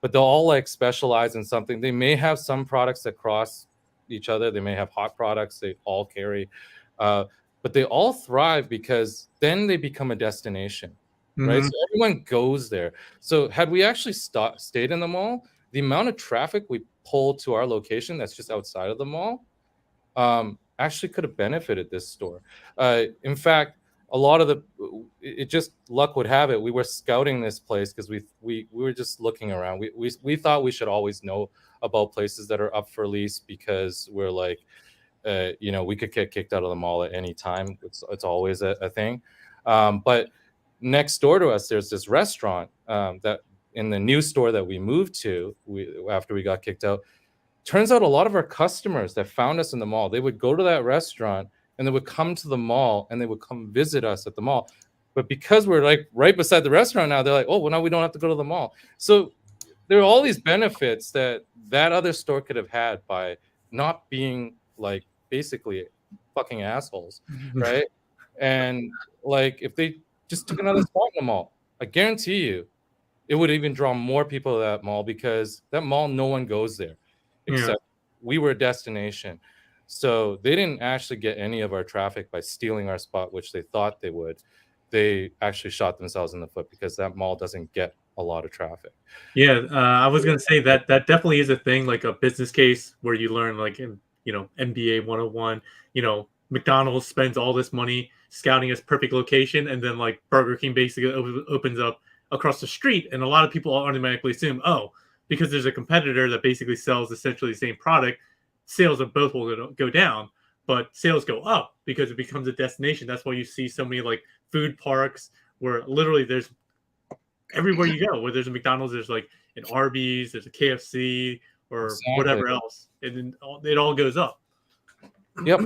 but they'll all like specialize in something. They may have some products that cross each other. They may have hot products they all carry, but they all thrive because then they become a destination, right? Mhm. So everyone goes there. So had we actually stayed in the mall, the amount of traffic we pull to our location that's just outside of the mall actually could have benefited this store. In fact, a lot of it just luck would have it. We were scouting this place because we were just looking around. We thought we should always know about places that are up for lease because we're like, you know, we could get kicked out of the mall at any time. It's always a thing. But next door to us, there's this restaurant that in the new store that we moved to after we got kicked out. Turns out a lot of our customers that found us in the mall, they would go to that restaurant and they would come to the mall and they would come visit us at the mall. But because we're like right beside the restaurant now, they're like, oh, well, now we don't have to go to the mall. So there are all these benefits that other store could have had by not being like basically fucking assholes, right? And like if they just took another spot in the mall, I guarantee you it would even draw more people to that mall because that mall, no one goes there except we were a destination. So they didn't actually get any of our traffic by stealing our spot, which they thought they would. They actually shot themselves in the foot because that mall doesn't get a lot of traffic. Yeah, I was gonna say that definitely is a thing, like a business case where you learn, like in, you know, MBA 101. You know, McDonald's spends all this money scouting its perfect location, and then like Burger King basically opens up across the street, and a lot of people automatically assume, oh, because there's a competitor that basically sells essentially the same product, sales of both will go down, but sales go up because it becomes a destination. That's why you see so many like food parks where literally there's everywhere you go, where there's a McDonald's, there's like an Arby's, there's a KFC, or Exactly. whatever else, and then it all goes up. Yep,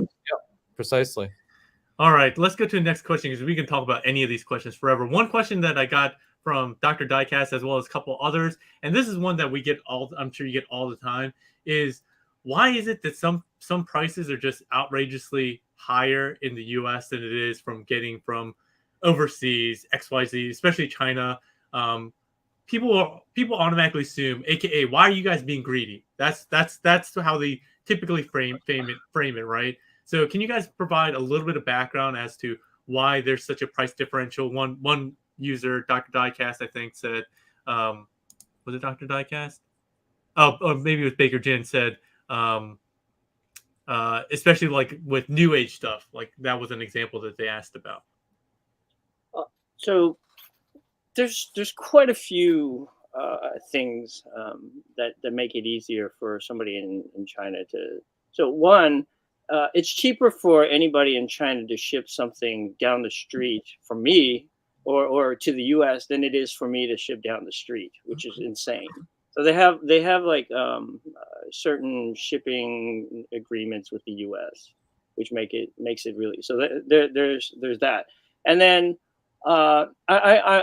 precisely. All right, let's go to the next question because we can talk about any of these questions forever. One question that I got from Dr. Diecast as well as a couple others, and this is one that we get I'm sure you get all the time, is why is it that some prices are just outrageously higher in the US than it is from overseas, XYZ, especially China? People automatically assume, aka, why are you guys being greedy? That's how they typically frame it, right? So can you guys provide a little bit of background as to why there's such a price differential? One user, Dr. Diecast, I think said, was it Dr. Diecast? Oh, or maybe it was Baker Jin said, especially like with new age stuff, like that was an example that they asked about. So there's quite a few things that make it easier for somebody in China to. So one, it's cheaper for anybody in China to ship something down the street from me or to the U.S. than it is for me to ship down the street, which is insane. So they have like certain shipping agreements with the U.S., which makes it really so. There's that, and then I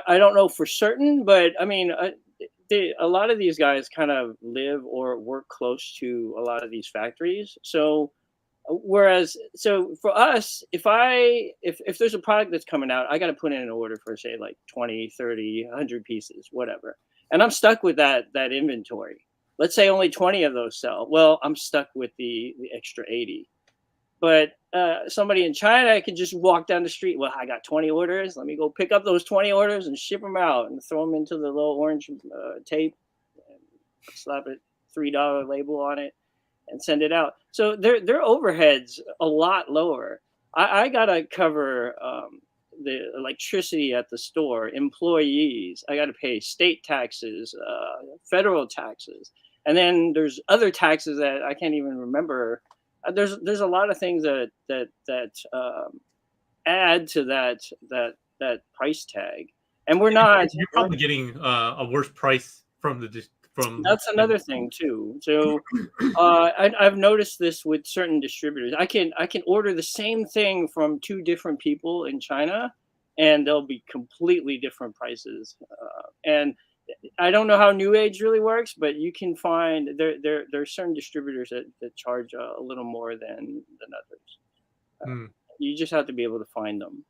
don't know for certain, but I mean, a lot of these guys kind of live or work close to a lot of these factories. So so for us, if there's a product that's coming out, I got to put in an order for say like 20, 30, 100 pieces, whatever. And I'm stuck with that inventory. Let's say only 20 of those sell. Well, I'm stuck with the extra 80. But somebody in China can just walk down the street. Well, I got 20 orders. Let me go pick up those 20 orders and ship them out and throw them into the little orange tape, and slap a $3 label on it, and send it out. So their overheads a lot lower. I gotta cover the electricity at the store, employees. I gotta pay state taxes, federal taxes, And then there's other taxes that I can't even remember. There's a lot of things that add to that price tag, and we're not. You're probably getting a worse price from from. That's another thing too. So I've noticed this with certain distributors. I can order the same thing from two different people in China, and they'll be completely different prices. And I don't know how New Age really works, but you can find there are certain distributors that charge a little more than others. You just have to be able to find them.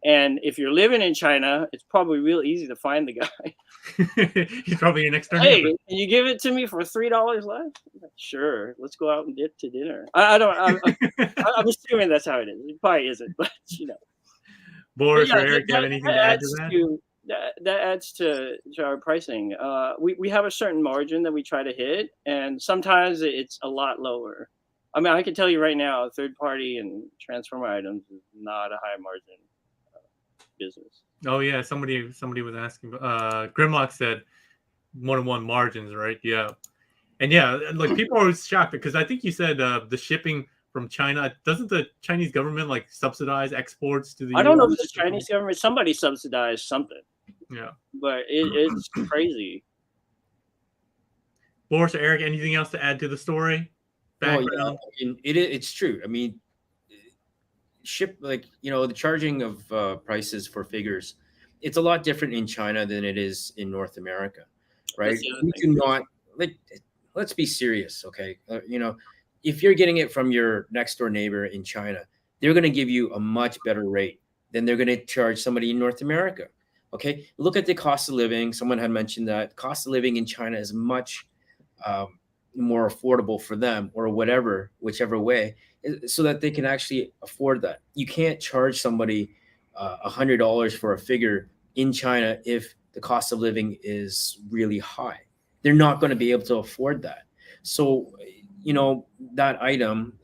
And if you're living in China, it's probably real easy to find the guy. He's probably your next door Hey, neighbor. can you give it to me for $3 less? Sure, let's go out and get to dinner. I'm assuming that's how it is. It probably isn't, but you know. Boris or Eric, do you have anything to add to that? That adds to our pricing. We have a certain margin that we try to hit, and sometimes it's a lot lower. I mean, I can tell you right now, third party and transformer items is not a high margin business. Oh yeah, somebody was asking. Grimlock said 1-to-1 margins, right? Yeah, and yeah, like people are always shocked because I think you said the shipping from China, doesn't the Chinese government like subsidize exports to the I don't know US? if it's the Chinese government. Somebody subsidized something. Yeah, but it's crazy. Boris or Eric, anything else to add to the story? Background? Oh, yeah. I mean, it's true. I mean, the charging of prices for figures, it's a lot different in China than it is in North America, right? We do not let's be serious, okay? If you're getting it from your next door neighbor in China, they're going to give you a much better rate than they're going to charge somebody in North America. Okay, look at the cost of living. Someone had mentioned that cost of living in China is much more affordable for them, or whichever way, so that they can actually afford that. You can't charge somebody $100 for a figure in China if the cost of living is really high. They're not going to be able to afford that. So, that item,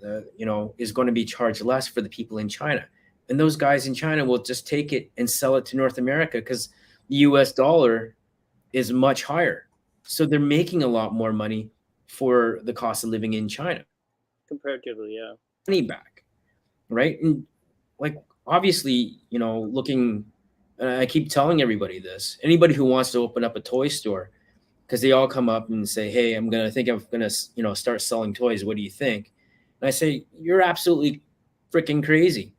is going to be charged less for the people in China. And those guys in China will just take it and sell it to North America because the US dollar is much higher. So they're making a lot more money for the cost of living in China. Comparatively, yeah. Money back, right? And obviously, looking, and I keep telling everybody this, anybody who wants to open up a toy store, because they all come up and say, hey, I'm going to start selling toys. What do you think? And I say, you're absolutely freaking crazy.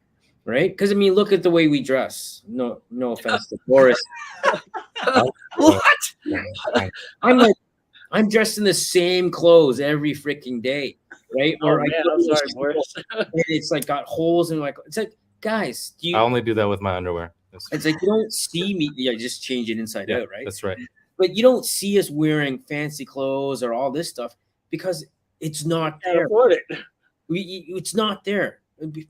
Right? Because I mean, look at the way we dress. No offense to Boris. What? I'm dressed in the same clothes every freaking day, right? Oh, man, I'm sorry, Boris. And it's got holes and it's like, guys, I only do that with my underwear. It's like you don't see me. Yeah, just change it inside out, right? That's right. But you don't see us wearing fancy clothes or all this stuff because it's not there. Can't afford it. It's not there.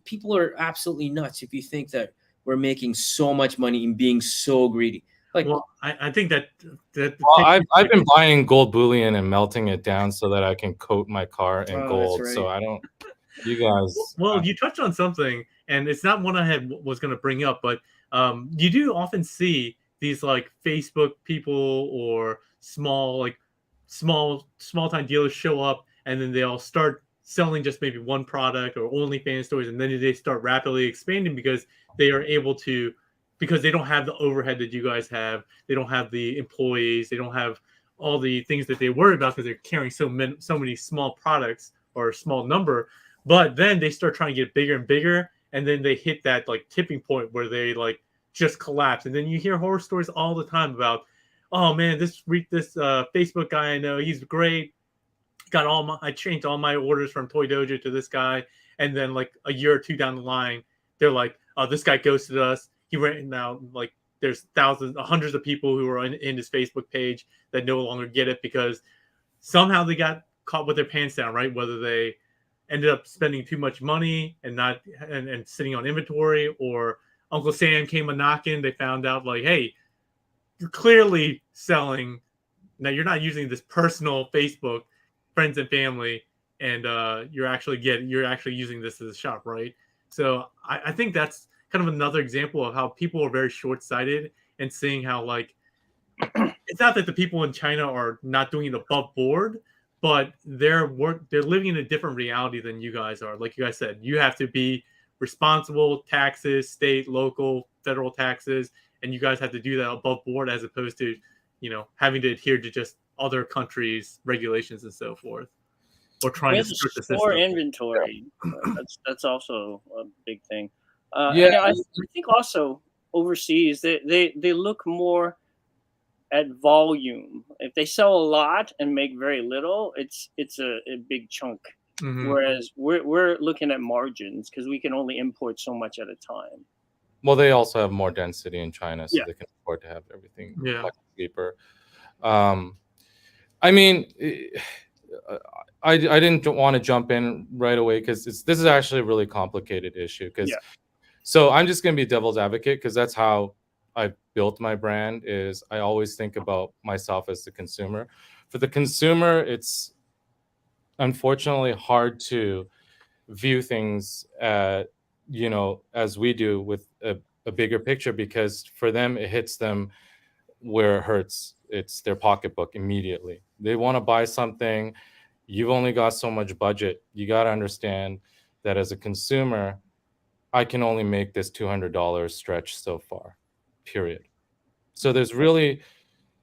People are absolutely nuts if you think that we're making so much money and being so greedy. Well, I think that I've been buying gold bullion and melting it down so that I can coat my car in gold. Right. So I don't. You guys. Well, you touched on something, and it's not one I was going to bring up, but you do often see these Facebook people or small time dealers show up, and then they all start selling just maybe one product or OnlyFans stores, and then they start rapidly expanding because they are able to, because they don't have the overhead that you guys have. They don't have the employees. They don't have all the things that they worry about because they're carrying so many small products or a small number. But then they start trying to get bigger and bigger, and then they hit that tipping point where they just collapse. And then you hear horror stories all the time about, oh man, this Facebook guy I know, he's great. I changed all my orders from Toy Dojo to this guy, and then a year or two down the line, they're like, oh, this guy ghosted us. He ran now. There's hundreds of people who are in his Facebook page that no longer get it because somehow they got caught with their pants down, right? Whether they ended up spending too much money and not and sitting on inventory, or Uncle Sam came a knocking. They found out hey, you're clearly selling. Now you're not using this personal Facebook friends and family, and you're actually using this as a shop, right? So I think that's kind of another example of how people are very short-sighted and seeing how it's not that the people in China are not doing it above board, but they're living in a different reality than you guys are. Like you guys said, you have to be responsible, taxes, state, local, federal taxes, and you guys have to do that above board as opposed to, having to adhere to just other countries' regulations and so forth, or We trying to have to skirt the store system. inventory. That's also a big thing. Yeah. And I think also overseas they look more at volume. If they sell a lot and make very little, it's a big chunk. Mhm. Whereas we're looking at margins because we can only import so much at a time. Well, they also have more density in China, so Yeah. they can afford to have everything Yeah. much cheaper. I mean, I didn't want to jump in right away because this is actually a really complicated issue. Yeah. So I'm just going to be devil's advocate because that's how I built my brand. Is I always think about myself as the consumer. For the consumer, it's unfortunately hard to view things as we do with a bigger picture, because for them it hits them where it hurts. It's their pocketbook immediately. They want to buy something. You've only got so much budget. You got to understand that as a consumer, I can only make this $200 stretch so far, period. So there's really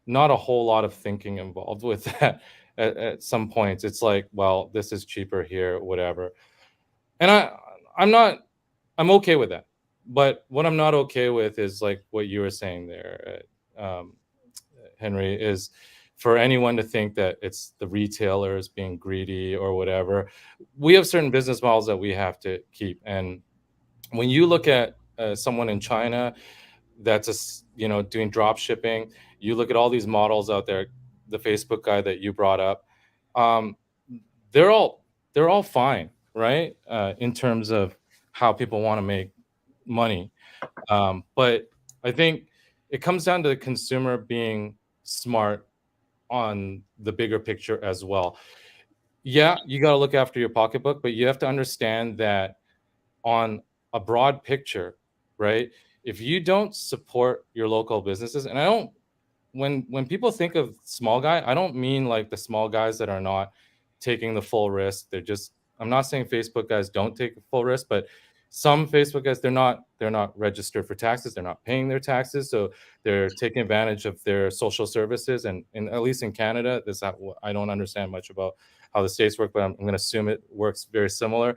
not a whole lot of thinking involved with that. At some points, it's like, well, this is cheaper here, whatever. And I'm okay with that. But what I'm not okay with is like what you were saying there, Henry, is for anyone to think that it's the retailers being greedy or whatever. We have certain business models that we have to keep. And when you look at someone in China that's doing drop shipping, you look at all these models out there, the Facebook guy that you brought up, they're all fine, right? In terms of how people want to make money. But I think it comes down to the consumer being smart on the bigger picture as well. Yeah, you got to look after your pocketbook, but you have to understand that on a broad picture, right? If you don't support your local businesses, and I don't, when people think of small guy, I don't mean like the small guys that are not taking the full risk. I'm not saying Facebook guys don't take full risk, but some Facebook guys, they're not registered for taxes. They're not paying their taxes. So they're taking advantage of their social services. And at least in Canada, I don't understand much about how the States work, but I'm going to assume it works very similar.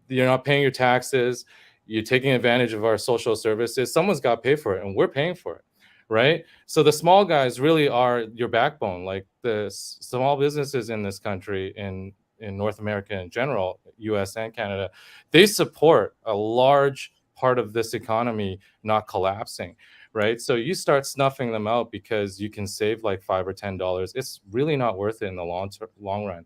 You're not paying your taxes. You're taking advantage of our social services. Someone's got to pay for it, and we're paying for it, right? So the small guys really are your backbone. Like the small businesses in this country, in North America in general, US and Canada, they support a large part of this economy not collapsing, right? So you start snuffing them out because you can save like $5 or $10. It's really not worth it in the long run.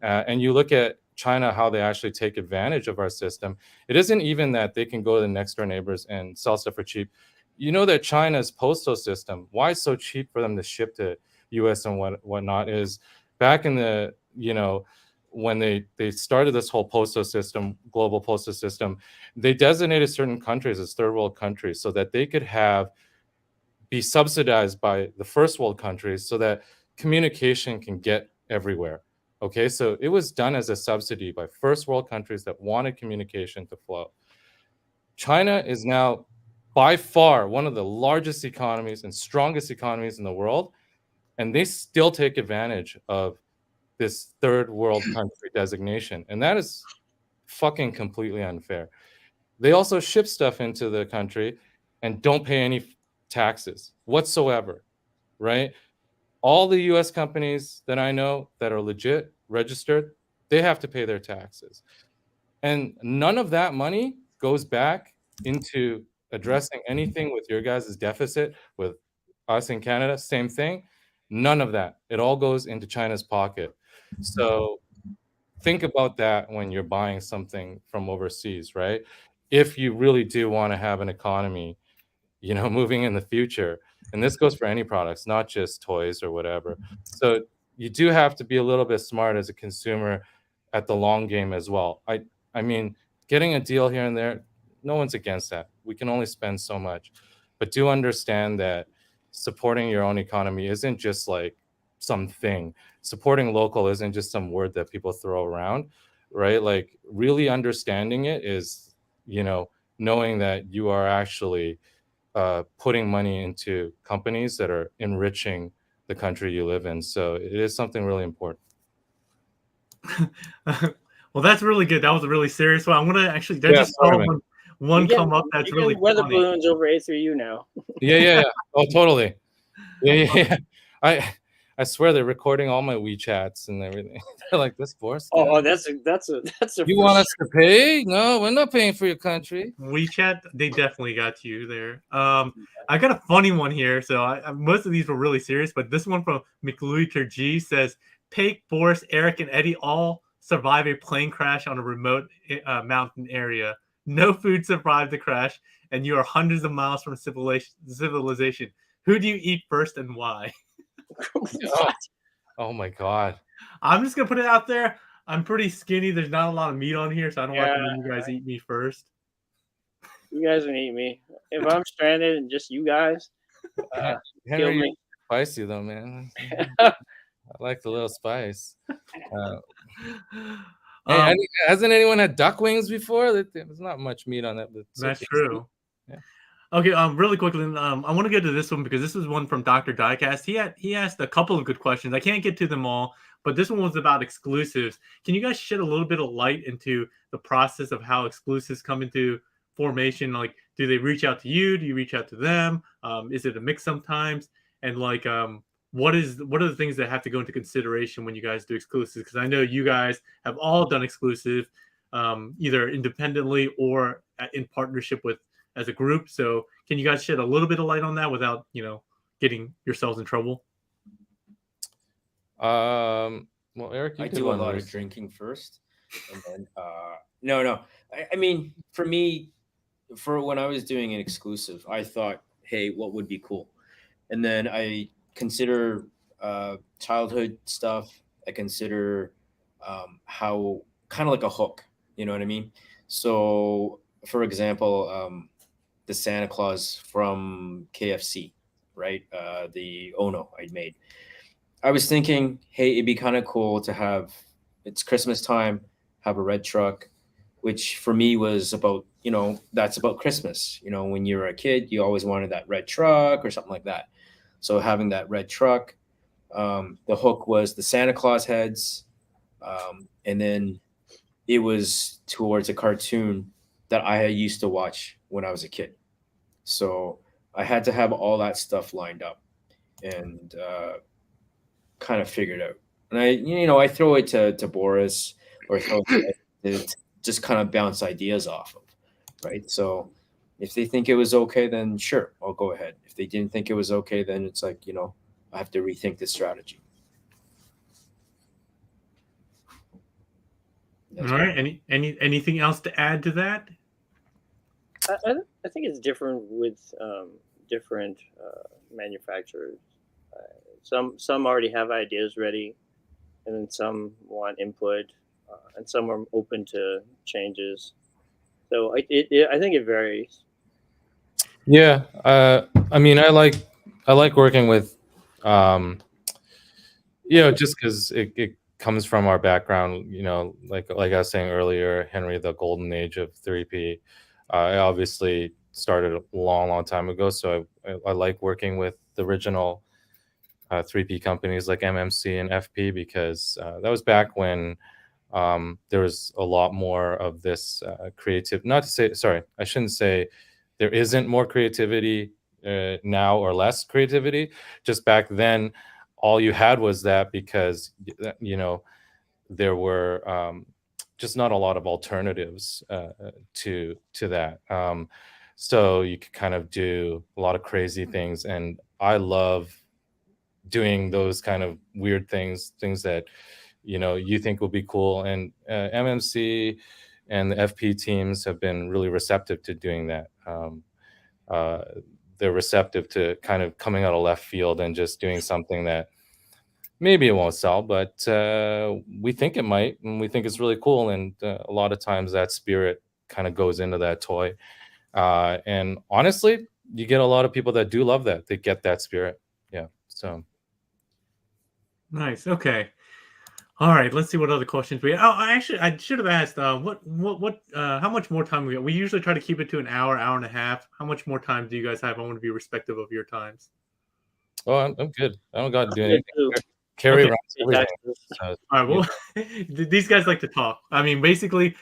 And you look at China, how they actually take advantage of our system. It isn't even that they can go to the next door neighbors and sell stuff for cheap. You know that China's postal system, why it's so cheap for them to ship to US and whatnot, is back in the, when they started this whole postal system, global postal system, they designated certain countries as third world countries so that they could be subsidized by the first world countries so that communication can get everywhere. Okay, so it was done as a subsidy by first world countries that wanted communication to flow. China is now by far one of the largest economies and strongest economies in the world, and they still take advantage of this third world country designation, and that is fucking completely unfair. They also ship stuff into the country and don't pay any taxes whatsoever, right? All the US companies that I know that are legit registered, they have to pay their taxes. And none of that money goes back into addressing anything with your guys' deficit, with us in Canada, same thing. None of that. It all goes into China's pocket. So think about that when you're buying something from overseas, right? If you really do want to have an economy, moving in the future. And this goes for any products, not just toys or whatever. So you do have to be a little bit smart as a consumer at the long game as well. I mean, getting a deal here and there, no one's against that. We can only spend so much. But do understand that supporting your own economy isn't just like something. Supporting local isn't just some word that people throw around, right? Like really understanding it is, knowing that you are actually putting money into companies that are enriching the country you live in. So it is something really important. Well, that's really good. That was a really serious one. I'm gonna actually just saw one come up that's really weather funny. balloons over A3U now. Yeah. Oh, totally. Yeah. I swear they're recording all my WeChats and everything. They're like, this Boris guy? Oh, that's a You want us to pay? No, we're not paying for your country. WeChat, they definitely got you there. I got a funny one here. So most of these were really serious, but this one from McLuiter G says, Pake, Boris, Eric, and Eddie all survive a plane crash on a remote mountain area. No food survived the crash, and you are hundreds of miles from civilization. Who do you eat first and why? Oh my God. I'm just gonna put it out there. I'm pretty skinny. There's not a lot of meat on here, so I don't recommend you guys eat me first. You guys can eat me. If I'm stranded and just you guys, Henry, you're spicy though, man. I like the little spice. Hey, hasn't anyone had duck wings before? There's not much meat on that. That's true. Yeah. Okay, really quickly, I want to get to this one because this is one from Dr. Diecast. He asked a couple of good questions. I can't get to them all, but this one was about exclusives. Can you guys shed a little bit of light into the process of how exclusives come into formation? Like, do they reach out to you? Do you reach out to them? Is it a mix sometimes? And like, what are the things that have to go into consideration when you guys do exclusives? Because I know you guys have all done exclusive, either independently or in partnership with as a group. So can you guys shed a little bit of light on that without, getting yourselves in trouble? Well, Eric, I do a lot of drinking first. And then, no. I mean, for me, for when I was doing an exclusive, I thought, hey, what would be cool? And then I consider childhood stuff. I consider how kind of like a hook, you know what I mean? So, for example, the Santa Claus from KFC, right? The Ono I made. I was thinking, hey, it'd be kind of cool to have, it's Christmas time, have a red truck, which for me was about, that's about Christmas. When you were a kid, you always wanted that red truck or something like that. So having that red truck, the hook was the Santa Claus heads. And then it was towards a cartoon that I used to watch when I was a kid. So I had to have all that stuff lined up and kind of figured out. And I throw it to Boris or throw it to just kind of bounce ideas off of, right? So if they think it was okay, then sure, I'll go ahead. If they didn't think it was okay, then it's like, I have to rethink the strategy. All right. Anything else to add to that? I think it's different with different manufacturers. Some already have ideas ready, and then some want input, and some are open to changes. So I think it varies. Yeah, I mean, I like working with, just because it comes from our background. Like I was saying earlier, Henry, the golden age of 3P. I obviously started a long time ago, so I like working with the original 3P companies like MMC and FP because that was back when there was a lot more of this creative. Not to say, sorry, I shouldn't say there isn't more creativity now or less creativity. Just back then, all you had was that because there were just not a lot of alternatives to that. So you could kind of do a lot of crazy things, and I love doing those kind of weird things that you think will be cool. And MMC and the FP teams have been really receptive to doing that. They're receptive to kind of coming out of left field and just doing something that maybe it won't sell, but we think it might, and we think it's really cool. And a lot of times that spirit kind of goes into that toy. And honestly, you get a lot of people that do love that. They get that spirit. Yeah. So. Nice. Okay. All right. Let's see what other questions we. Oh, I should have asked. How much more time we got? We usually try to keep it to an hour, hour and a half. How much more time do you guys have? I want to be respectful of your times. Oh, I'm good. I don't got to do Good anything. too. Carry Okay. around Pay everything. taxes. So, All right. Well, these guys like to talk. I mean, basically,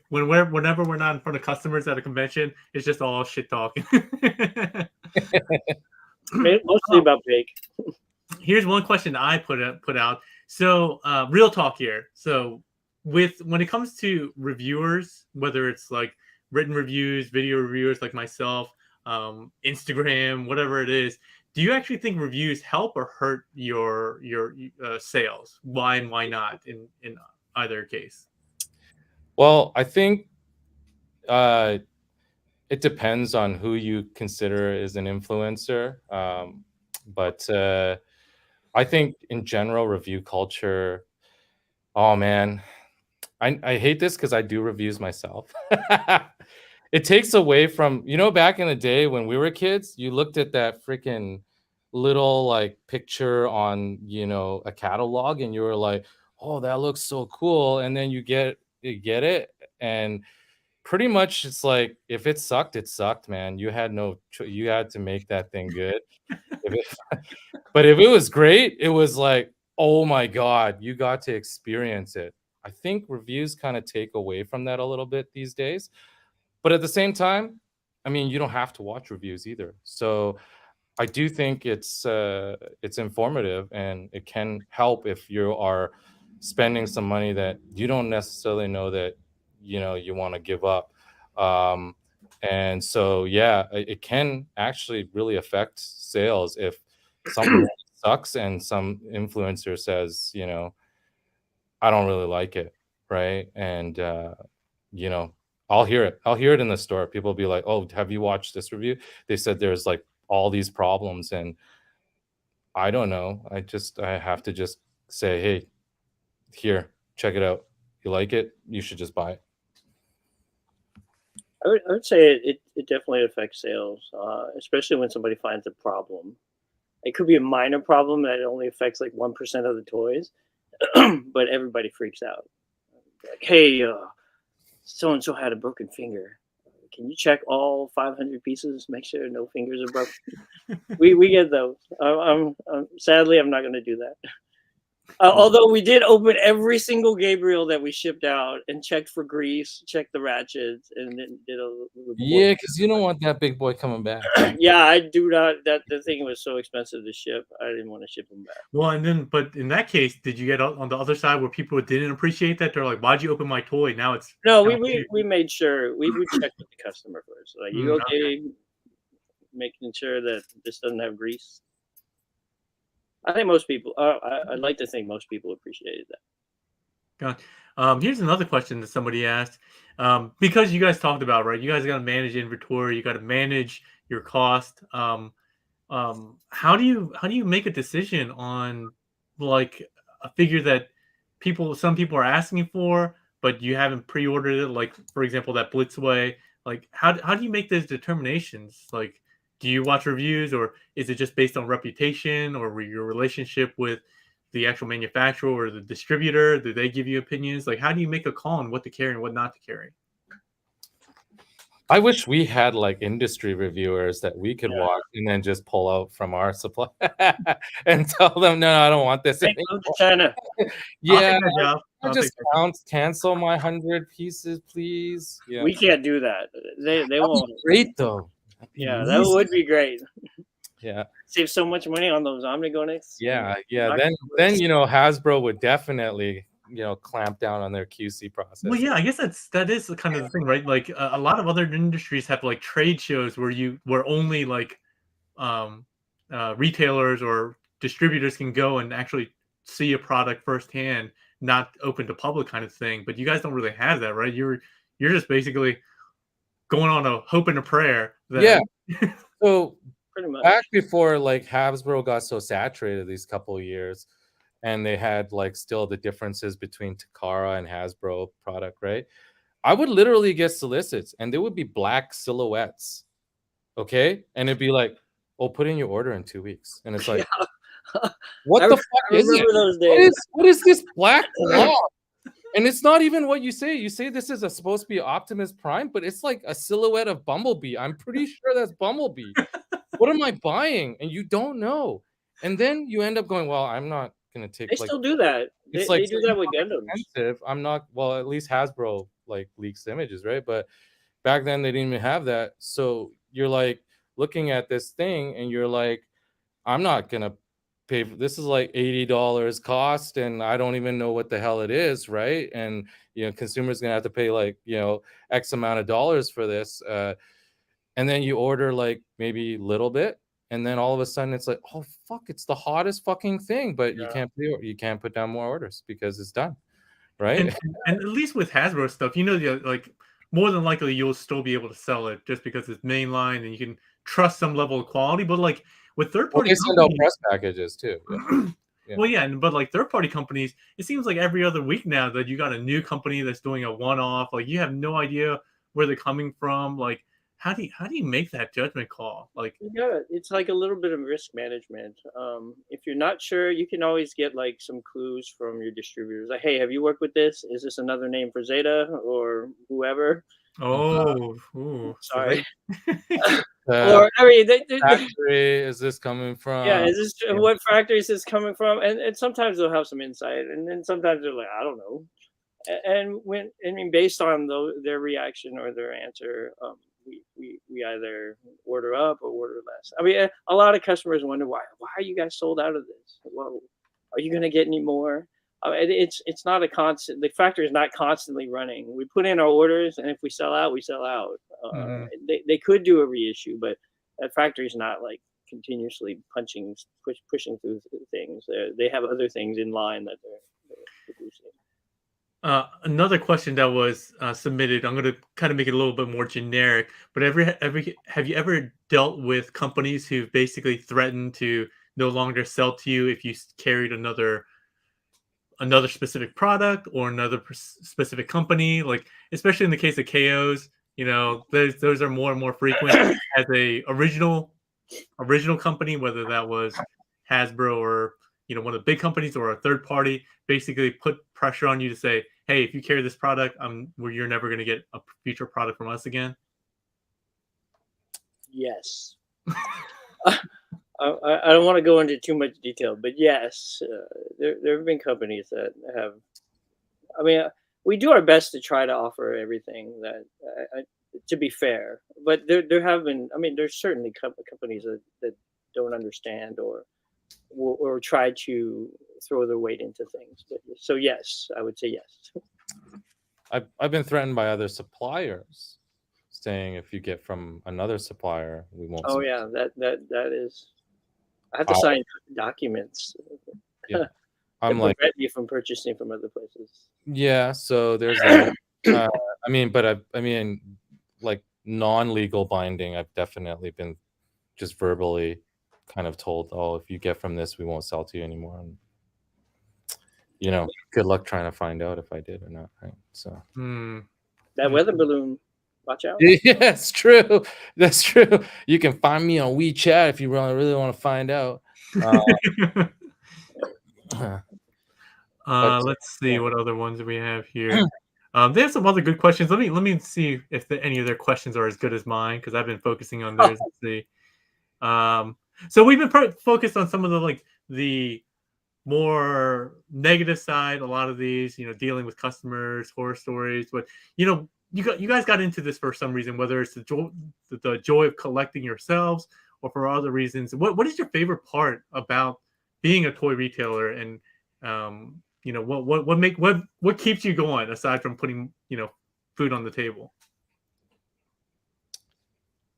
whenever we're not in front of customers at a convention, it's just all shit talking. Mostly about bake. Here's one question I put out. So, real talk here. So, when it comes to reviewers, whether it's like written reviews, video reviewers like myself, Instagram, whatever it is, do you actually think reviews help or hurt your sales? Why and why not in either case? well, I think it depends on who you consider as an influencer. But I think in general, review culture. Oh man, I hate this because I do reviews myself. It takes away from, back in the day when we were kids, you looked at that freaking little like picture on, a catalog and you were like, oh, that looks so cool. And then you get it. And pretty much it's like, if it sucked, man. You had you had to make that thing good. If it, but if it was great, it was like, oh my God, you got to experience it. I think reviews kind of take away from that a little bit these days. But at the same time, I mean, you don't have to watch reviews either. So I do think it's informative and it can help if you are spending some money that you don't necessarily know that you want to give up. And so yeah, it can actually really affect sales if something really sucks and some influencer says, I don't really like it, right? And I'll hear it. I'll hear it in the store. People will be like, "Oh, have you watched this review? They said there's like all these problems," and I don't know. I have to just say, "Hey, here, check it out. You like it? You should just buy it." I would say it definitely affects sales, especially when somebody finds a problem. It could be a minor problem that only affects like 1% of the toys, but everybody freaks out. Like, hey, so and so had a broken finger. Can you check all 500 pieces? Make sure no fingers are broken. We get those. Sadly, I'm not going to do that. Although we did open every single Gabriel that we shipped out and checked for grease, checked the ratchets, and then did a report. Yeah, because you don't want that big boy coming back. Yeah, I do not. That the thing was so expensive to ship. I didn't want to ship them back. Well, but in that case, did you get on the other side where people didn't appreciate that? They're like, "Why'd you open my toy?" Now it's No, now we made sure we would check with the customer first. Like, you okay? Making sure that this doesn't have grease. I think most people. I'd like to think most people appreciated that. Here's another question that somebody asked. Because you guys talked about, right? You guys got to manage inventory. You got to manage your cost. How do you make a decision on like a figure that some people are asking for, but you haven't pre-ordered it? Like, for example, that Blitzway. Like, how do you make those determinations? Like, do you watch reviews, or is it just based on reputation or your relationship with the actual manufacturer or the distributor? Do they give you opinions? Like, how do you make a call on what to carry and what not to carry? I wish we had like industry reviewers that we could watch and then just pull out from our supply and tell them, no, I don't want this. Hey, go to China. Yeah, I'll just cancel my 100 pieces, please. Yeah, We can't do that. They won't. Great though. Yeah, that would be great. Yeah. Save so much money on those Omnigonics. Yeah. Then Hasbro would definitely clamp down on their QC process. Well, yeah, I guess that is kind of the thing, right? Like a lot of other industries have like trade shows where only like retailers or distributors can go and actually see a product firsthand, not open to public kind of thing. But you guys don't really have that, right? You're just basically going on a hope and a prayer. Yeah. So pretty much back before like Hasbro got so saturated these couple of years, and they had like still the differences between Takara and Hasbro product, right? I would literally get solicits and there would be black silhouettes. Okay. And it'd be like, oh, put in your order in 2 weeks. And it's like, What I the re- fuck I is it? remember those days. What is this black blob? And it's not even what you say. You say this is supposed to be Optimus Prime, but it's like a silhouette of Bumblebee. I'm pretty sure that's Bumblebee. What am I buying? And you don't know. And then you end up going, well, I'm not gonna take They like still do that. it's They like do that with Gundams. expensive. I'm not well, at least Hasbro like leaks images, right? But back then they didn't even have that. So you're like looking at this thing and you're like, I'm not gonna pay for this. Is like $80 cost, and I don't even know what the hell it is, right? And consumers gonna have to pay like X amount of dollars for this. And then you order like maybe a little bit, and then all of a sudden it's like, oh fuck, it's the hottest fucking thing, but you can't put down more orders because it's done, right? And at least with Hasbro stuff, like more than likely you'll still be able to sell it just because it's mainline and you can trust some level of quality. But like with third party They send out press packages too. Yeah. Well, yeah, but like third party companies, it seems like every other week now that you got a new company that's doing a one off. Like you have no idea where they're coming from. Like how do you make that judgment call? Like it's like a little bit of risk management. If you're not sure, you can always get like some clues from your distributors. Like, hey, have you worked with this? Is this another name for Zeta or whoever? Sorry. Or I mean, factory is this coming from? Yeah, is this what factory is this coming from? And sometimes they'll have some insight, and then sometimes they're like, I don't know. And based on their reaction or their answer, we either order up or order less. I mean, a lot of customers wonder why are you guys sold out of this? Well, are you going to get any more? It's not a constant. The factory is not constantly running. We put in our orders, and if we sell out, we sell out. They could do a reissue, but that factory is not like continuously pushing through things. They have other things in line that they're producing. Another question that was submitted, I'm going to kind of make it a little bit more generic, but have you ever dealt with companies who basically threatened to no longer sell to you if you carried another specific product or another specific company? Like, especially in the case of KOs, those are more and more frequent as a original company, whether that was Hasbro or one of the big companies or a third party, basically put pressure on you to say, hey, if you carry this product, you're never going to get a future product from us again. Yes. I don't want to go into too much detail, but yes, there have been companies that have. I mean, we do our best to try to offer everything that to be fair, but there have been. I mean, there's certainly companies that don't understand or try to throw their weight into things. But, so yes, I would say yes. I've been threatened by other suppliers, saying if you get from another supplier, we won't. Oh yeah, that is. I have to sign documents. Yeah, I'm like prevent you from purchasing from other places. Yeah, so there's that. I mean, like non-legal binding. I've definitely been just verbally kind of told, oh, if you get from this, we won't sell to you anymore. And, good luck trying to find out if I did or not, right? So that weather balloon, watch out. Yeah, that's true. That's true. You can find me on WeChat if you really want to find out. Let's see what other ones we have here. They have some other good questions. Let me see if any of their questions are as good as mine, because I've been focusing on theirs. Let's see. So we've been focused on some of the more negative side. A lot of these, dealing with customers, horror stories. But you guys got into this for some reason, whether it's the joy of collecting yourselves or for other reasons. What is your favorite part about being a toy retailer, and what keeps you going aside from putting food on the table?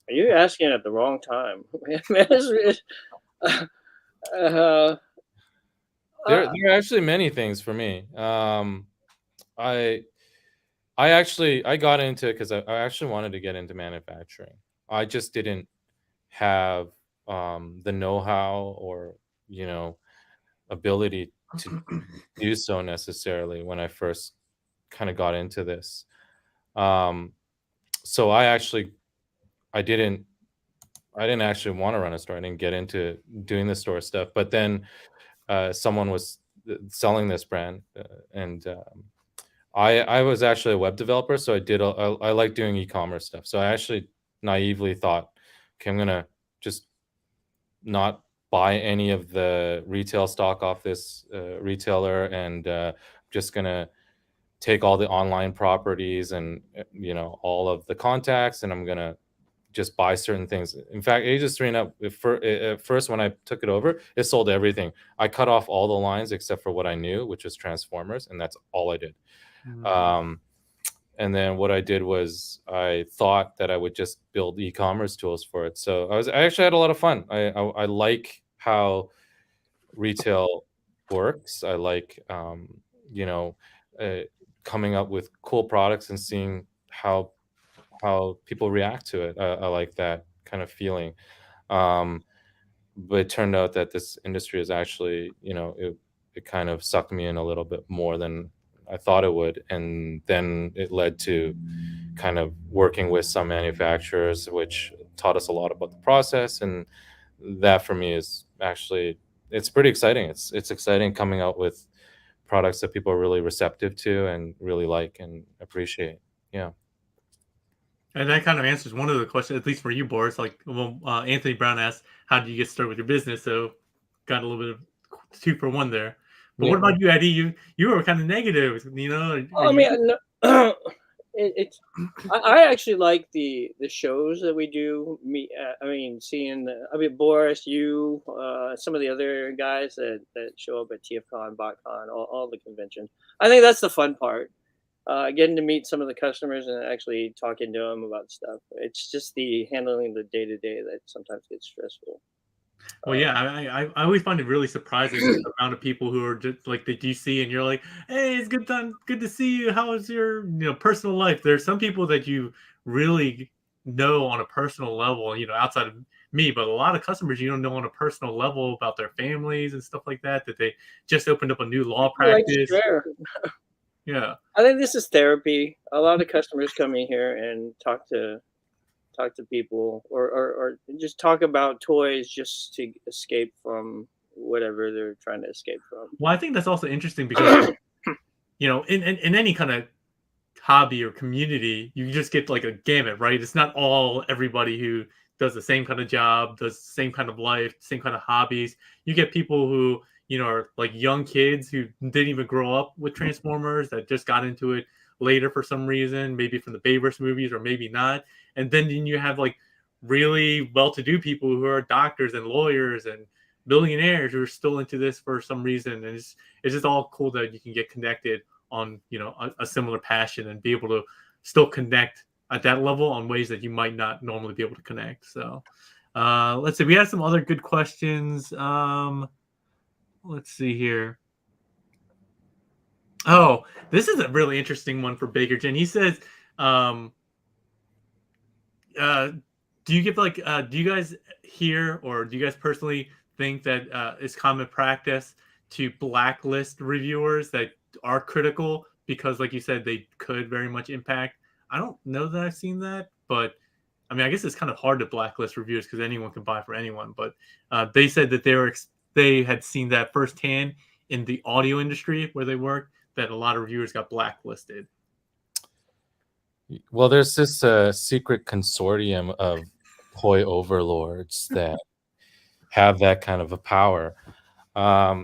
Are you asking at the wrong time? There are actually many things for me. I got into it because I actually wanted to get into manufacturing. I just didn't have the know-how or ability to do so necessarily when I first kind of got into this. So I didn't I didn't actually want to run a store. I didn't get into doing the store stuff. But then someone was selling this brand, and I was actually a web developer, so I like doing e-commerce stuff. So I actually naively thought, okay, I'm gonna just not buy any of the retail stock off this retailer, and just gonna take all the online properties and all of the contacts, and I'm gonna just buy certain things. In fact, Aegis 3 and up, at first when I took it over, it sold everything. I cut off all the lines except for what I knew, which was Transformers, and that's all I did. And then what I did was I thought that I would just build e-commerce tools for it. So I actually had a lot of fun. I like how retail works. I like coming up with cool products and seeing how people react to it. I like that kind of feeling. But it turned out that this industry is actually, it kind of sucked me in a little bit more than I thought it would. And then it led to kind of working with some manufacturers, which taught us a lot about the process. And that for me is actually, it's pretty exciting. It's exciting coming out with products that people are really receptive to and really like and appreciate. Yeah. And that kind of answers one of the questions, at least for you, Boris. Like, well, Anthony Brown asked, "How did you get started with your business?" So, got a little bit of 2 for 1 there. But what about you, Eddie? You were kind of negative, I mean, no, I actually like the shows that we do. Seeing Boris, you, some of the other guys that show up at TFCon, BotCon, all the conventions. I think that's the fun part. Getting to meet some of the customers and actually talking to them about stuff. It's just the handling the day to day that sometimes gets stressful. Well, yeah, I always find it really surprising the amount of people who are just like that you see, and you're like, "Hey, it's good to see you. How is your personal life?" There's some people that you really know on a personal level, outside of me, but a lot of customers you don't know on a personal level about their families and stuff like that. That they just opened up a new law practice. Yeah, I think this is therapy. A lot of customers come in here and talk to people or just talk about toys just to escape from whatever they're trying to escape from. well, I think that's also interesting because in any kind of hobby or community, you just get like a gamut, right? It's not all everybody who does the same kind of job, does the same kind of life, same kind of hobbies. You get people who, are like young kids who didn't even grow up with Transformers that just got into it later for some reason, maybe from the Bayverse movies or maybe not. And then you have like really well-to-do people who are doctors and lawyers and billionaires who are still into this for some reason. And it's just all cool that you can get connected on a similar passion and be able to still connect at that level on ways that you might not normally be able to connect. So let's see, we had some other good questions. Let's see here. Oh, this is a really interesting one for Baker Jen. He says, do you give do you guys hear, or do you guys personally think that it's common practice to blacklist reviewers that are critical because, like you said, they could very much impact? I don't know that I've seen that, but I mean, I guess it's kind of hard to blacklist reviewers because anyone can buy for anyone. But they said that they had seen that firsthand in the audio industry where they work, that a lot of reviewers got blacklisted. Well, there's this secret consortium of toy overlords that have that kind of a power. I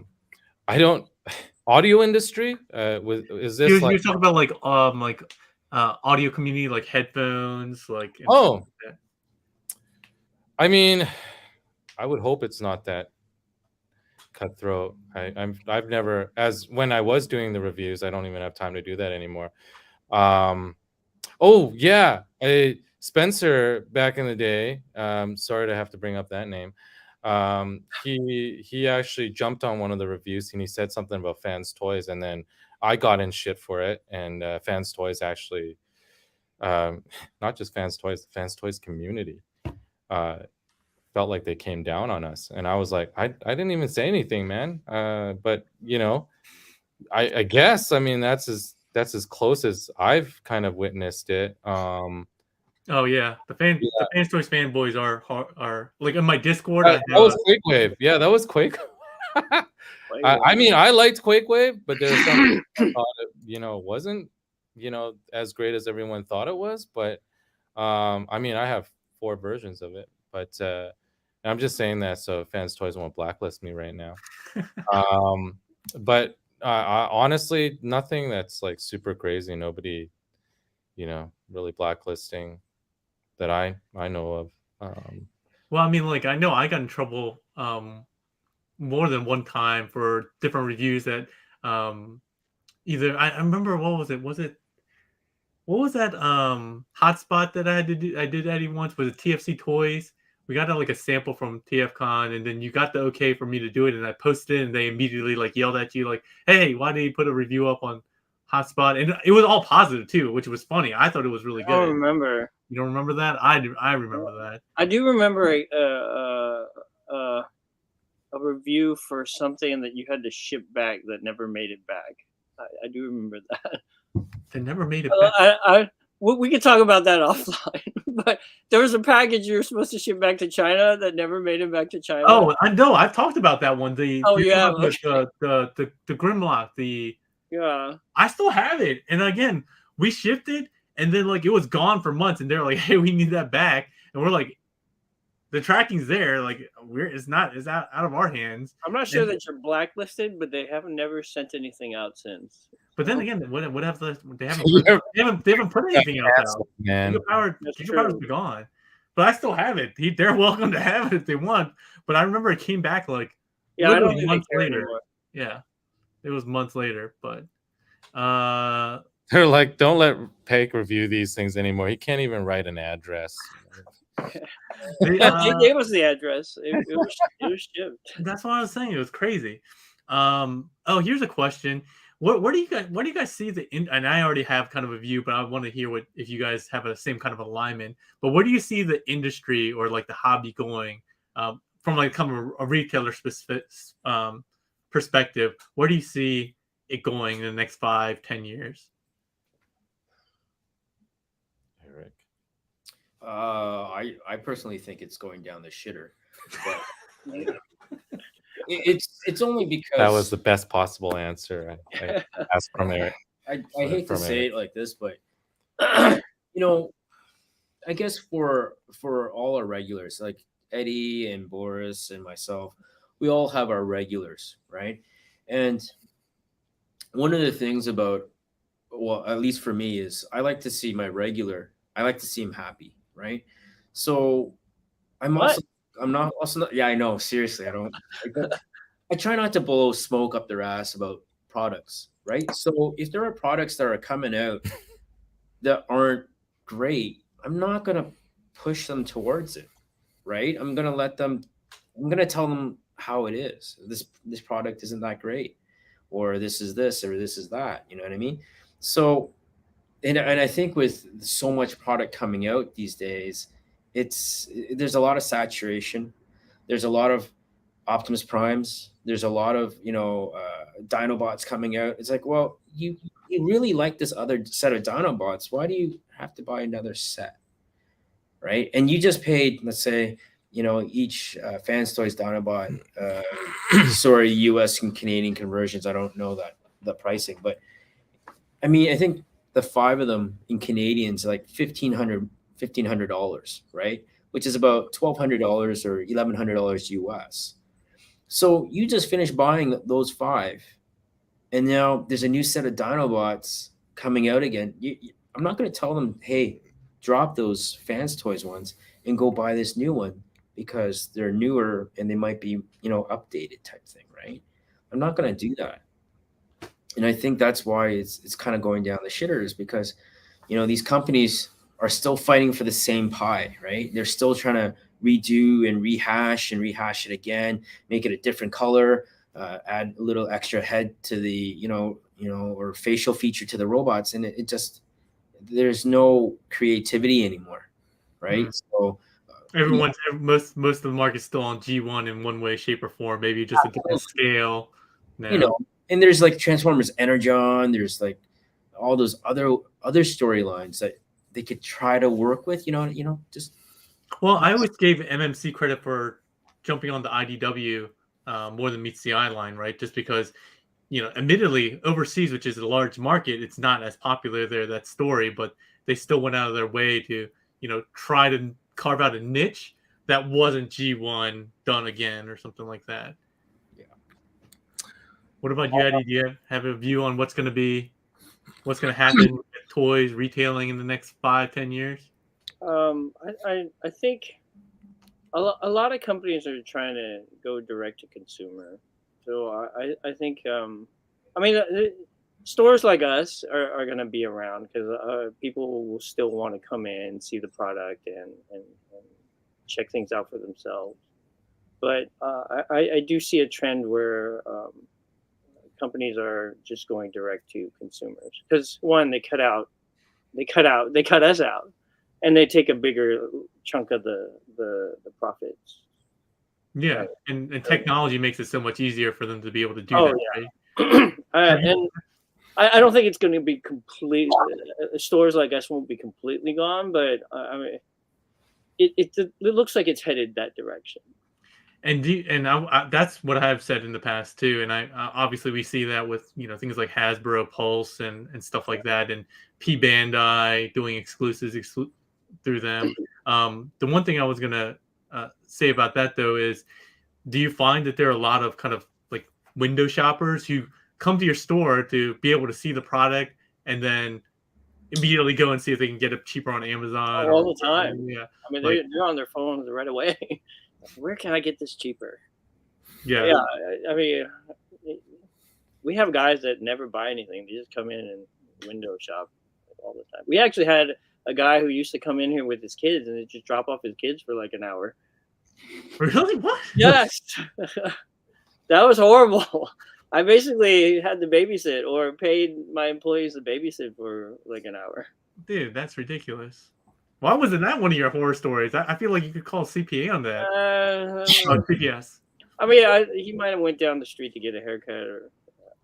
don't audio industry. Is this you're talking about like audio community, like headphones, like like that? I mean, I would hope it's not that cutthroat. I've never, as when I was doing the reviews, I don't even have time to do that anymore. Oh yeah, Spencer back in the day. Sorry to have to bring up that name. He actually jumped on one of the reviews and he said something about Fans Toys, and then I got in shit for it. And Fans Toys actually, not just Fans Toys, the Fans Toys community felt like they came down on us, and I was like, I didn't even say anything, man. But I guess, I mean, that's as close as I've kind of witnessed it. I Oh yeah, the Fans Toys fanboys are like in my Discord. That was Quake Wave. Yeah, that was Quake. I mean, I liked Quake Wave, but there were some people that thought it, wasn't, as great as everyone thought it was. But I mean, I have 4 versions of it, but I'm just saying that so Fans Toys won't blacklist me right now. But honestly, nothing that's like super crazy. Nobody, really blacklisting that I know of. Well, I mean, like I know I got in trouble more than one time for different reviews that either I remember what was it? What was that hotspot that I had to do? I did Eddie once. Was it TFC Toys? We got like a sample from TFCon, and then you got the okay for me to do it, and I posted it, and they immediately like yelled at you like, "Hey, why did you put a review up on Hotspot?" And it was all positive too, which was funny. I thought it was really good. I don't remember. You don't remember that? I do. I remember that. I do remember a review for something that you had to ship back that never made it back. I do remember that. They never made it back. We could talk about that offline, but there was a package you were supposed to ship back to China that never made it back to China. Oh, I know. I've talked about that one. Okay. The Grimlock. Yeah. I still have it, and again, we shipped it, and then like it was gone for months, and they're like, "Hey, we need that back," and we're like, "The tracking's there. Like, it's out of our hands." I'm not sure that you're blacklisted, but they haven't never sent anything out since. But then again, what have they haven't put anything else out. Gigapower's gone, but I still have it. They're welcome to have it if they want. But I remember it came back like I don't think months later. Anymore. Yeah, it was months later. But they're like, don't let Pake review these things anymore. He can't even write an address. They gave us the address. It was shipped. That's what I was saying. It was crazy. Here's a question. Where do you guys see and I already have kind of a view, but I want to hear if you guys have the same kind of alignment. But where do you see the industry or like the hobby going from like kind of a retailer specific perspective? Where do you see it going in the next 5-10 years? Eric. I personally think it's going down the shitter. But it's only because that was the best possible answer I asked from Eric. I hate to say it like this, but I guess for all our regulars, like Eddie and Boris and myself, we all have our regulars, right? And one of the things about, well, at least for me, is I like to see my regular. I like to see him happy, right? So I'm not. Yeah, I know. Seriously, I don't. I try not to blow smoke up their ass about products, right? So if there are products that are coming out that aren't great, I'm not gonna push them towards it, right? I'm gonna tell them how it is. This product isn't that great, or this is this, or this is that. You know what I mean? So, and I think with so much product coming out these days, there's a lot of saturation. There's a lot of Optimus Primes. There's a lot of Dinobots coming out. It's like, well, you really like this other set of Dinobots. Why do you have to buy another set, right? And you just paid, let's say, each Fans Toys Dinobot. Sorry, U.S. and Canadian conversions. I don't know the pricing, but I mean, I think the 5 of them in Canadians like $1,500, right? Which is about $1,200 or $1,100 US. So you just finished buying those 5, and now there's a new set of Dinobots coming out again. I'm not going to tell them, hey, drop those Fans Toys ones and go buy this new one because they're newer and they might be, updated type thing, right? I'm not going to do that. And I think that's why it's kind of going down the shitters because, these companies are still fighting for the same pie, right? They're still trying to redo and rehash it again, make it a different color, add a little extra head to the, or facial feature to the robots. And it just, there's no creativity anymore, right? So most of the market's still on G1 in one way, shape, or form, maybe just a different scale. No. And there's like Transformers Energon, there's like all those other storylines that they could try to work with. Just Well, I always gave MMC credit for jumping on the IDW more than meets the eye line, right? Just because, admittedly overseas, which is a large market, it's not as popular there, that story, but they still went out of their way to, try to carve out a niche that wasn't G1 done again or something like that. Yeah. What about you, Eddie? Do you have a view on what's going to happen with toys retailing in the next 5-10 years? I think a lot of companies are trying to go direct to consumer. So I think stores like us are going to be around because people will still want to come in, see the product, and check things out for themselves. But I do see a trend where companies are just going direct to consumers because one, they cut us out, and they take a bigger chunk of the profits. Yeah, Right. and technology makes it so much easier for them to be able to do Oh, that, yeah. right? And I don't think it's going to be complete. Stores like us won't be completely gone, but I mean, it looks like it's headed that direction. And that's what I've said in the past too. And obviously we see that with things like Hasbro Pulse and stuff like that, and P Bandai doing exclusives through them. The one thing I was gonna say about that though is, do you find that there are a lot of kind of like window shoppers who come to your store to be able to see the product and then immediately go and see if they can get it cheaper on Amazon All the time? Yeah, I mean, like, they're on their phones right away. Where can I get this cheaper? yeah. Yeah, I mean, we have guys that never buy anything. They just come in and window shop all the time. We actually had a guy who used to come in here with his kids and just drop off his kids for like an hour. Really? What? Yes. That was horrible. I basically had to babysit or paid my employees to babysit for like an hour. Dude, that's ridiculous. Why wasn't that one of your horror stories? I feel like you could call CPA on that. CPS. I mean, he might have went down the street to get a haircut, or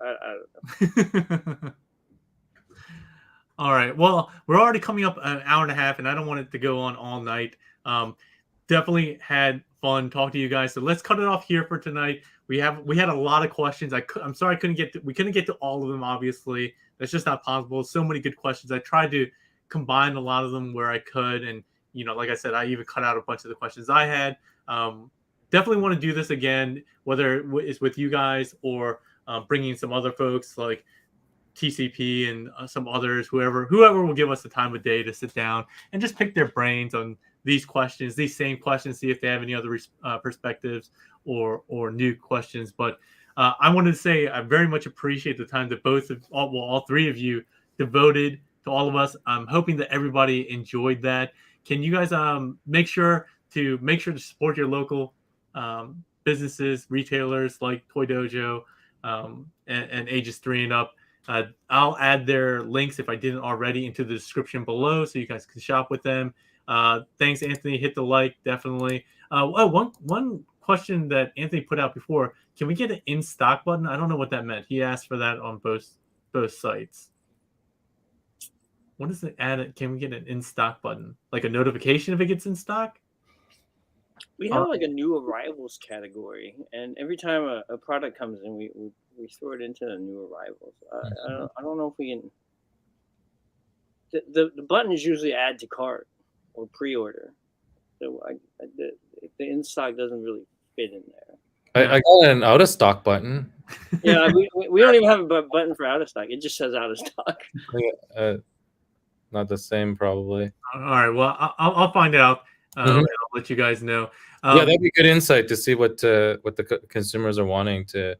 I don't know. All right. Well, we're already coming up an hour and a half, and I don't want it to go on all night. Definitely had fun talking to you guys. So let's cut it off here for tonight. We had a lot of questions. I'm sorry we couldn't get to all of them. Obviously, that's just not possible. So many good questions. I tried to combine a lot of them where I could, and like I said, I even cut out a bunch of the questions I had. Definitely want to do this again, whether it's with you guys or bringing some other folks like TCP and some others, whoever will give us the time of day to sit down and just pick their brains on these same questions, see if they have any other perspectives or new questions. But I wanted to say I very much appreciate the time that all three of you devoted to all of us. I'm hoping that everybody enjoyed that. Can you guys make sure to support your local businesses, retailers like Toy Dojo and ages 3 and up. I'll add their links if I didn't already into the description below so you guys can shop with them. Thanks, Anthony. Hit the like, definitely. One question that Anthony put out before, can we get an in stock button? I don't know what that meant. He asked for that on both sites. What is it? Can we get an in stock button? Like a notification if it gets in stock? We have like a new arrivals category, and every time a product comes in, we throw it into the new arrivals. I don't know if we can. The buttons usually add to cart or pre-order, so the in stock doesn't really fit in there. I got an out of stock button. Yeah, we don't even have a button for out of stock. It just says out of stock. Not the same, probably. All right. Well, I'll find out. I'll let you guys know. Yeah, that'd be good insight to see what the consumers are wanting to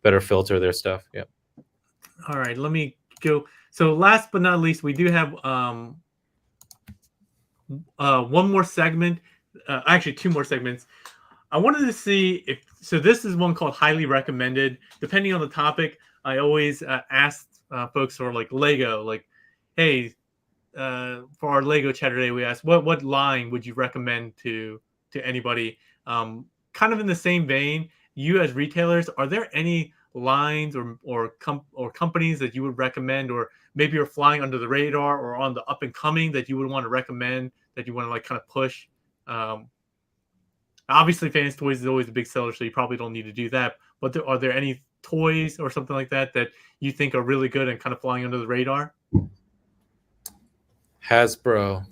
better filter their stuff. Yeah. All right. Let me go. So last but not least, we do have one more segment. Actually, 2 more segments. I wanted to see this is one called highly recommended. Depending on the topic, I always ask folks who are like Lego, like, hey, for our Lego Chatterday, we asked what line would you recommend to anybody? Kind of in the same vein, you as retailers, are there any lines or companies that you would recommend, or maybe are flying under the radar or on the up and coming that you would want to recommend, that you want to like kind of push? Obviously, Fans Toys is always a big seller, so you probably don't need to do that. But are there any toys or something like that that you think are really good and kind of flying under the radar? Hasbro.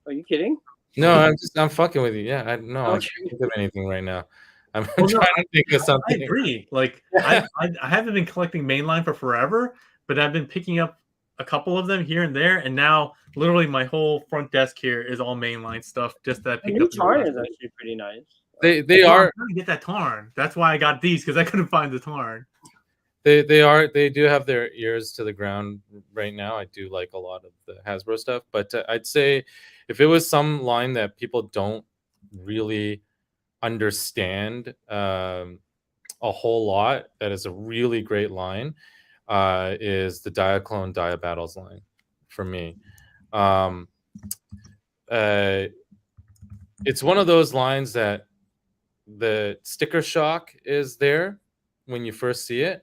Are you kidding? No, I'm fucking with you. Yeah, I Okay. can't think of anything right now. I'm Well, trying to think of I something. agree. Like I haven't been collecting mainline for forever, but I've been picking up a couple of them here and there, and now literally my whole front desk here is all mainline stuff. Just that I The picked new up. Tarn is actually pretty nice. They Well, are I'm trying to get that Tarn. That's why I got these, because I couldn't find the Tarn. they do have their ears to the ground right now. I do like a lot of the Hasbro stuff, but I'd say if it was some line that people don't really understand a whole lot, that is a really great line, is the Diaclone Diabattles line for me. It's one of those lines that the sticker shock is there when you first see it,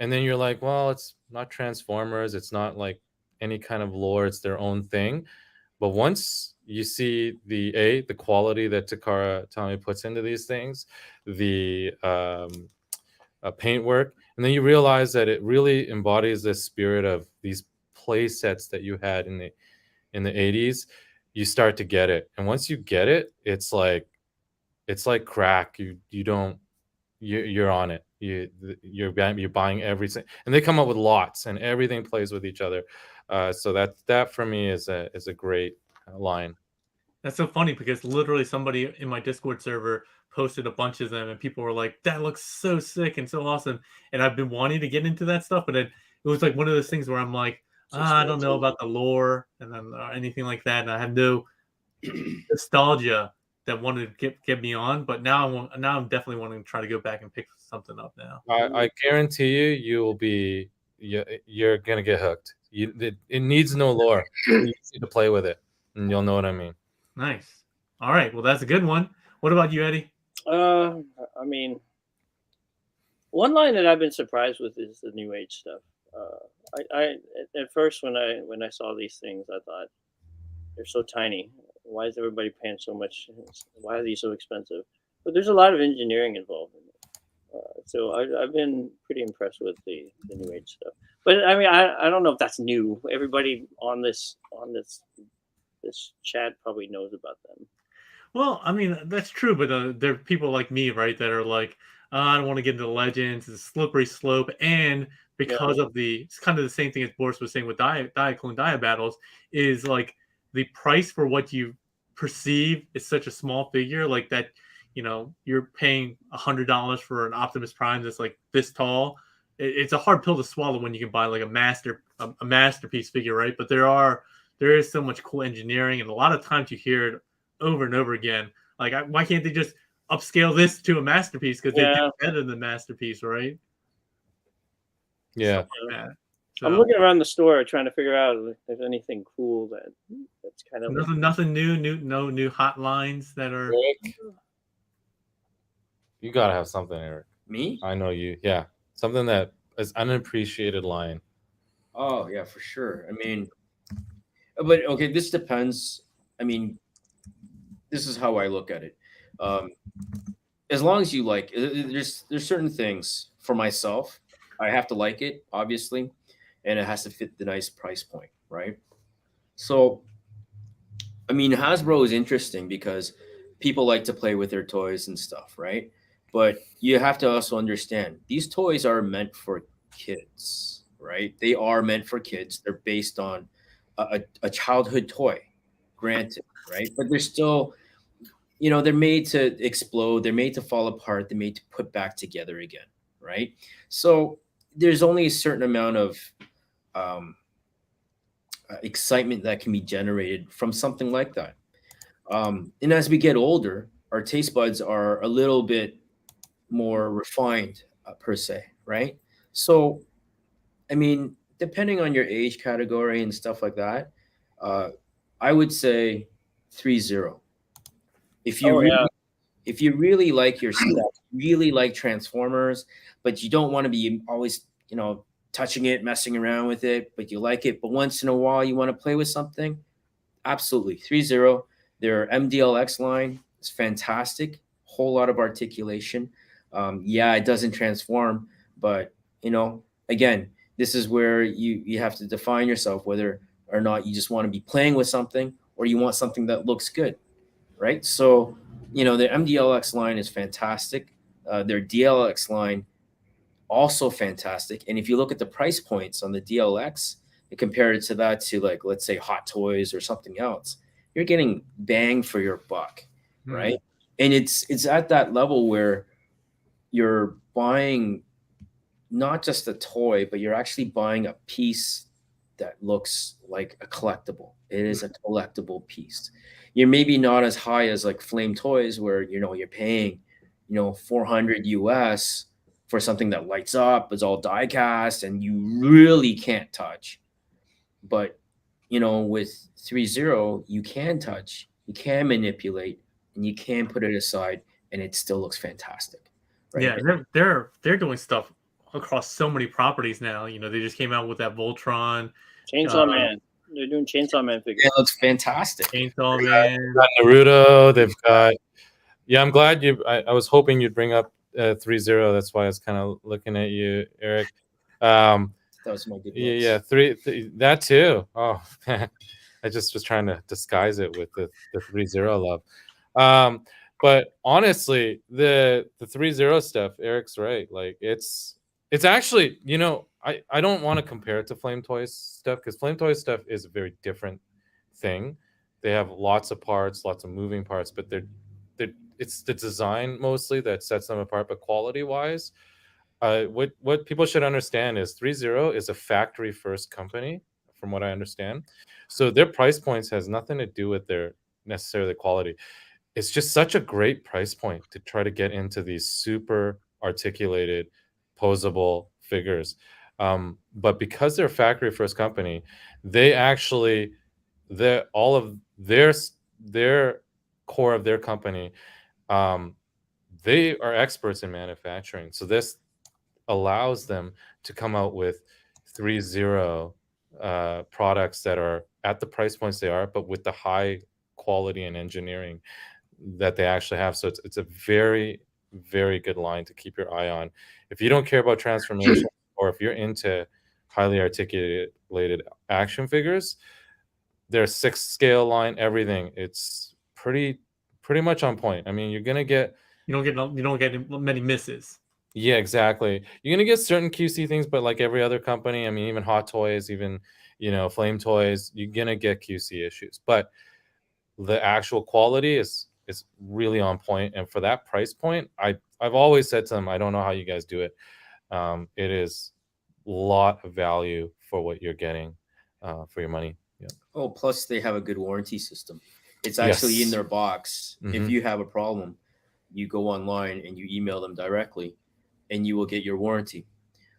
and then you're like, well, it's not Transformers, it's not like any kind of lore, it's their own thing. But once you see the quality that Takara Tomy puts into these things, the paintwork, and then you realize that it really embodies the spirit of these play sets that you had in the 80s, you start to get it. And once you get it, it's like crack. You're on it. You're buying everything, and they come up with lots, and everything plays with each other. So that for me is a great line. That's so funny because literally somebody in my Discord server posted a bunch of them, and people were like, "That looks so sick and so awesome." And I've been wanting to get into that stuff, but it was like one of those things where I'm like, I don't know about the lore and then anything like that, and I have no nostalgia that wanted to get me on. But now I'm definitely wanting to try to go back and pick something up now. I guarantee you will be you're gonna get hooked. It needs no lore. You need to play with it, and you'll know what I mean. Nice. All right. Well, that's a good one. What about you, Eddie? I mean, one line that I've been surprised with is the New Age stuff. I at first when I saw these things, I thought they're so tiny. Why is everybody paying so much? Why are these so expensive? But there's a lot of engineering involved in it. So I've been pretty impressed with the New Age stuff. But I mean, I don't know if that's new. Everybody on this chat probably knows about them. Well, I mean, that's true, but there are people like me, right, that are like, I don't want to get into Legends. It's a slippery slope, and because of it's kind of the same thing as Boris was saying with Diaclone Diabattles, is like the price for what you perceive is such a small figure, like that, you're paying $100 for an Optimus Prime that's like this tall. It's a hard pill to swallow when you can buy like a masterpiece figure, right? But there is so much cool engineering, and a lot of times you hear it over and over again. Like, why can't they just upscale this to a masterpiece? Because they do better than masterpiece, right? Yeah. So, I'm looking around the store trying to figure out if there's anything cool that's kind of nothing new, no new hotlines that are. Eric, you gotta have something, Eric. Me? I know you. Yeah, something that is unappreciated line. Oh yeah, for sure. I mean, but okay, this depends. I mean, this is how I look at it. As long as you like, there's certain things for myself. I have to like it, obviously, and it has to fit the nice price point, right? So, I mean, Hasbro is interesting because people like to play with their toys and stuff, right? But you have to also understand these toys are meant for kids, right? They are meant for kids. They're based on a childhood toy, granted, right? But they're still, they're made to explode. They're made to fall apart. They're made to put back together again, right? So there's only a certain amount of excitement that can be generated from something like that. And as we get older, our taste buds are a little bit more refined, per se, right? So, I mean, depending on your age category and stuff like that, I would say 3-0. If you really like your stuff, really like Transformers, but you don't want to be always, touching it, messing around with it, but you like it. But once in a while, you want to play with something. Absolutely, 3.0. Their MDLX line is fantastic. Whole lot of articulation. Yeah, it doesn't transform, but again, this is where you have to define yourself, whether or not you just want to be playing with something or you want something that looks good, right? So, the MDLX line is fantastic. Their DLX line also fantastic. And if you look at the price points on the DLX and compare it to that to, like, let's say Hot Toys or something else, you're getting bang for your buck, right? And it's at that level where you're buying not just a toy, but you're actually buying a piece that looks like a collectible. It is a collectible piece. You're maybe not as high as like Flame Toys, where you're paying 400 US for something that lights up, is all die cast, and you really can't touch. But with 3.0, you can touch, you can manipulate, and you can put it aside, and it still looks fantastic. Right? Yeah, they're doing stuff across so many properties now. They just came out with that Voltron, Chainsaw Man. They're doing Chainsaw Man figures. It looks fantastic. Chainsaw Man. They've got Naruto. They've got. Yeah, I'm glad you. I was hoping you'd bring up 3.0. That's why I was kind of looking at you, Eric. That was my good. Yeah, that too. Oh, I just was trying to disguise it with the 3.0 love. But honestly, the 3.0 stuff, Eric's right. Like it's actually, I don't want to compare it to Flame Toys stuff, because Flame Toys stuff is a very different thing. They have lots of parts, lots of moving parts, but it's the design mostly that sets them apart. But quality wise, what people should understand is 3.0 is a factory first company, from what I understand. So their price points has nothing to do with their necessarily quality. It's just such a great price point to try to get into these super articulated, posable figures. But because they're a factory first company, they actually, all of their core of their company, they are experts in manufacturing. So this allows them to come out with 3.0 products that are at the price points they are, but with the high quality and engineering that they actually have. So it's a very, very good line to keep your eye on. If you don't care about transformation, or if you're into highly articulated action figures, their 6 scale line, everything, it's pretty much on point. I mean, you're gonna get You don't get many misses. Yeah, exactly. You're gonna get certain QC things, but like every other company, I mean, even Hot Toys, even Flame Toys, you're gonna get QC issues. But the actual quality is really on point, and for that price point, I've always said to them, I don't know how you guys do it. It is a lot of value for what you're getting for your money. Yeah. Oh, plus they have a good warranty system. It's actually in their box. If you have a problem, you go online and you email them directly, and you will get your warranty.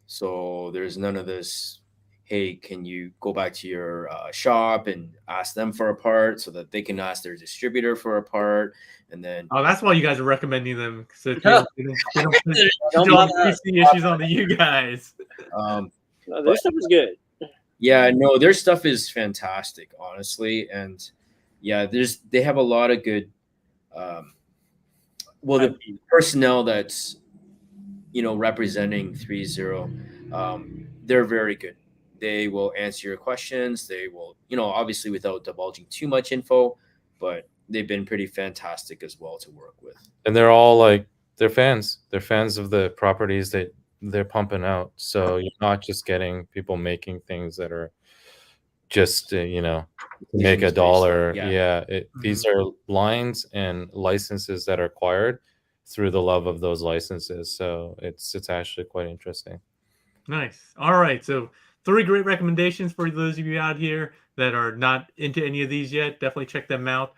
So there's none of this, hey, can you go back to your shop and ask them for a part so that they can ask their distributor for a part, and then that's why you guys are recommending them, so they don't see issues on you guys. No, their stuff is good. Yeah, no, their stuff is fantastic, honestly, and yeah, they have a lot of good. The personnel that's representing 3.0, they're very good. They will answer your questions. They will, obviously without divulging too much info, but they've been pretty fantastic as well to work with. And they're all like, they're fans. They're fans of the properties that they're pumping out. So you're not just getting people making things that are just, make a dollar. Yeah. These are lines and licenses that are acquired through the love of those licenses. So it's actually quite interesting. Nice. All right. So 3 great recommendations for those of you out here that are not into any of these yet. Definitely check them out.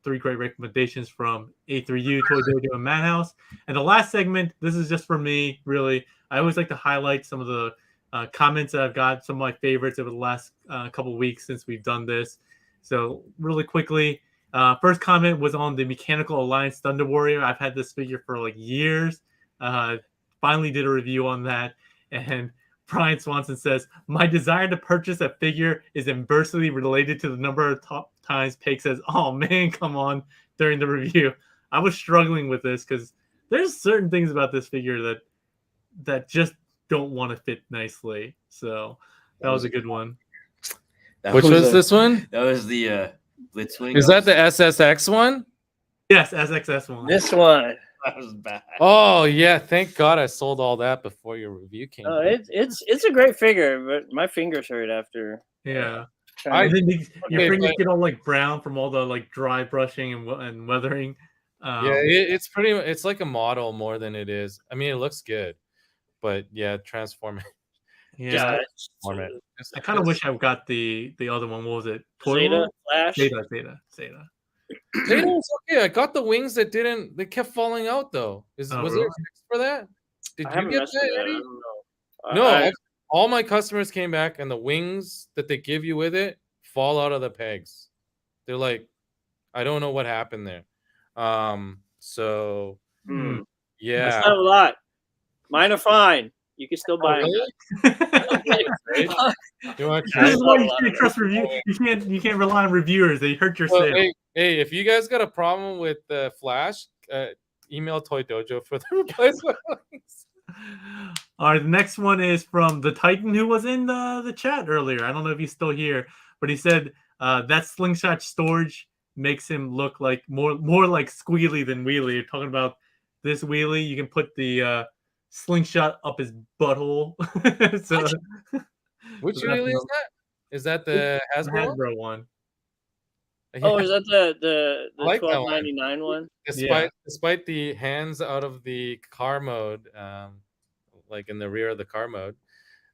3 great recommendations from A3U, Toy Dojo, and Madhouse. And the last segment, this is just for me, really. I always like to highlight some of the comments that I've got, some of my favorites over the last couple of weeks since we've done this. So really quickly, first comment was on the Mechanical Alliance Thunder Warrior. I've had this figure for like years. Finally did a review on that. And Brian Swanson says, my desire to purchase a figure is inversely related to the number of times Peg says, oh man, come on, during the review. I was struggling with this because there's certain things about this figure that just don't want to fit nicely. So that was a good one. Which was this one? That was the Blitzwing. Is that the SSX one? Yes, SXS one. This one. That was bad. Oh yeah, thank God I sold all that before your review came. It's a great figure, but my fingers hurt after. Yeah. trying And to- then your Okay, fingers but- get all like brown from all the like dry brushing and weathering. Yeah, it's pretty. It's like a model more than it is. I mean, it looks good, but yeah, transform it. yeah. Transform it. I kind of wish I got the other one. What was it? Zeta, Flash. Zeta. Zeta's okay. I got the wings that didn't. They kept falling out though. Was there really? a fix for that? Did I you haven't get messed with that, that. I Eddie? don't know. No, I- all my customers came back and the wings that they give you with it fall out of the pegs. They're like, I don't know what happened there. So hmm. yeah. That's not a lot. Mine are fine. You can still buy them. You want to This try? is why you can't trust review. You can't rely on reviewers. They hurt your Well, sale. hey, if you guys got a problem with the Flash, email Toy Dojo for the replacement wings. All right, the next one is from the Titan who was in the chat earlier. I don't know if he's still here, but he said that slingshot storage makes him look like more like Squealy than Wheelie. You're talking about this Wheelie. You can put the slingshot up his butthole. So Which so really that's is that? Is that the the Hasbro? one? Hasbro one. Oh, is that the I like that one. $12.99 one? Despite the hands out of the car mode, like in the rear of the car mode,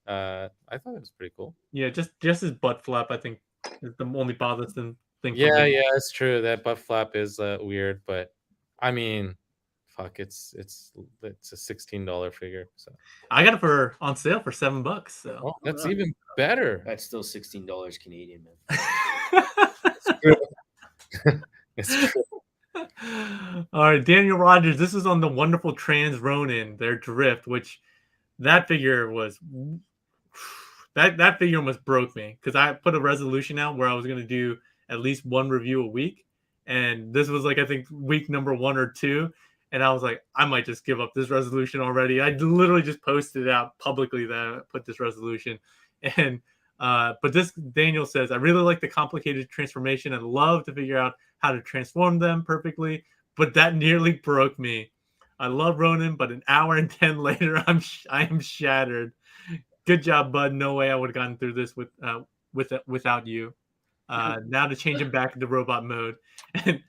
I thought it was pretty cool. Yeah, just his butt flap. I think is the only bothersome thing. for Yeah, me. yeah, it's true. That butt flap is weird, but I mean, fuck, it's a $16 figure. So I got it on sale for $7. So oh, that's even better. That's still $16 Canadian, man. It's true. All right, Daniel Rogers. This is on the wonderful Trans Ronin, their drift, which that figure was that figure almost broke me because I put a resolution out where I was going to do at least one review a week, and this was like I think week number 1 or 2, and I was like, I might just give up this resolution already. I literally just posted it out publicly that I put this resolution, and but this Daniel says, I really like the complicated transformation and love to figure out how to transform them perfectly, but that nearly broke me. I love Ronin, but an hour and 10 later, I am shattered. Good job, bud. No way I would have gotten through this without you. Now to change him back into robot mode. And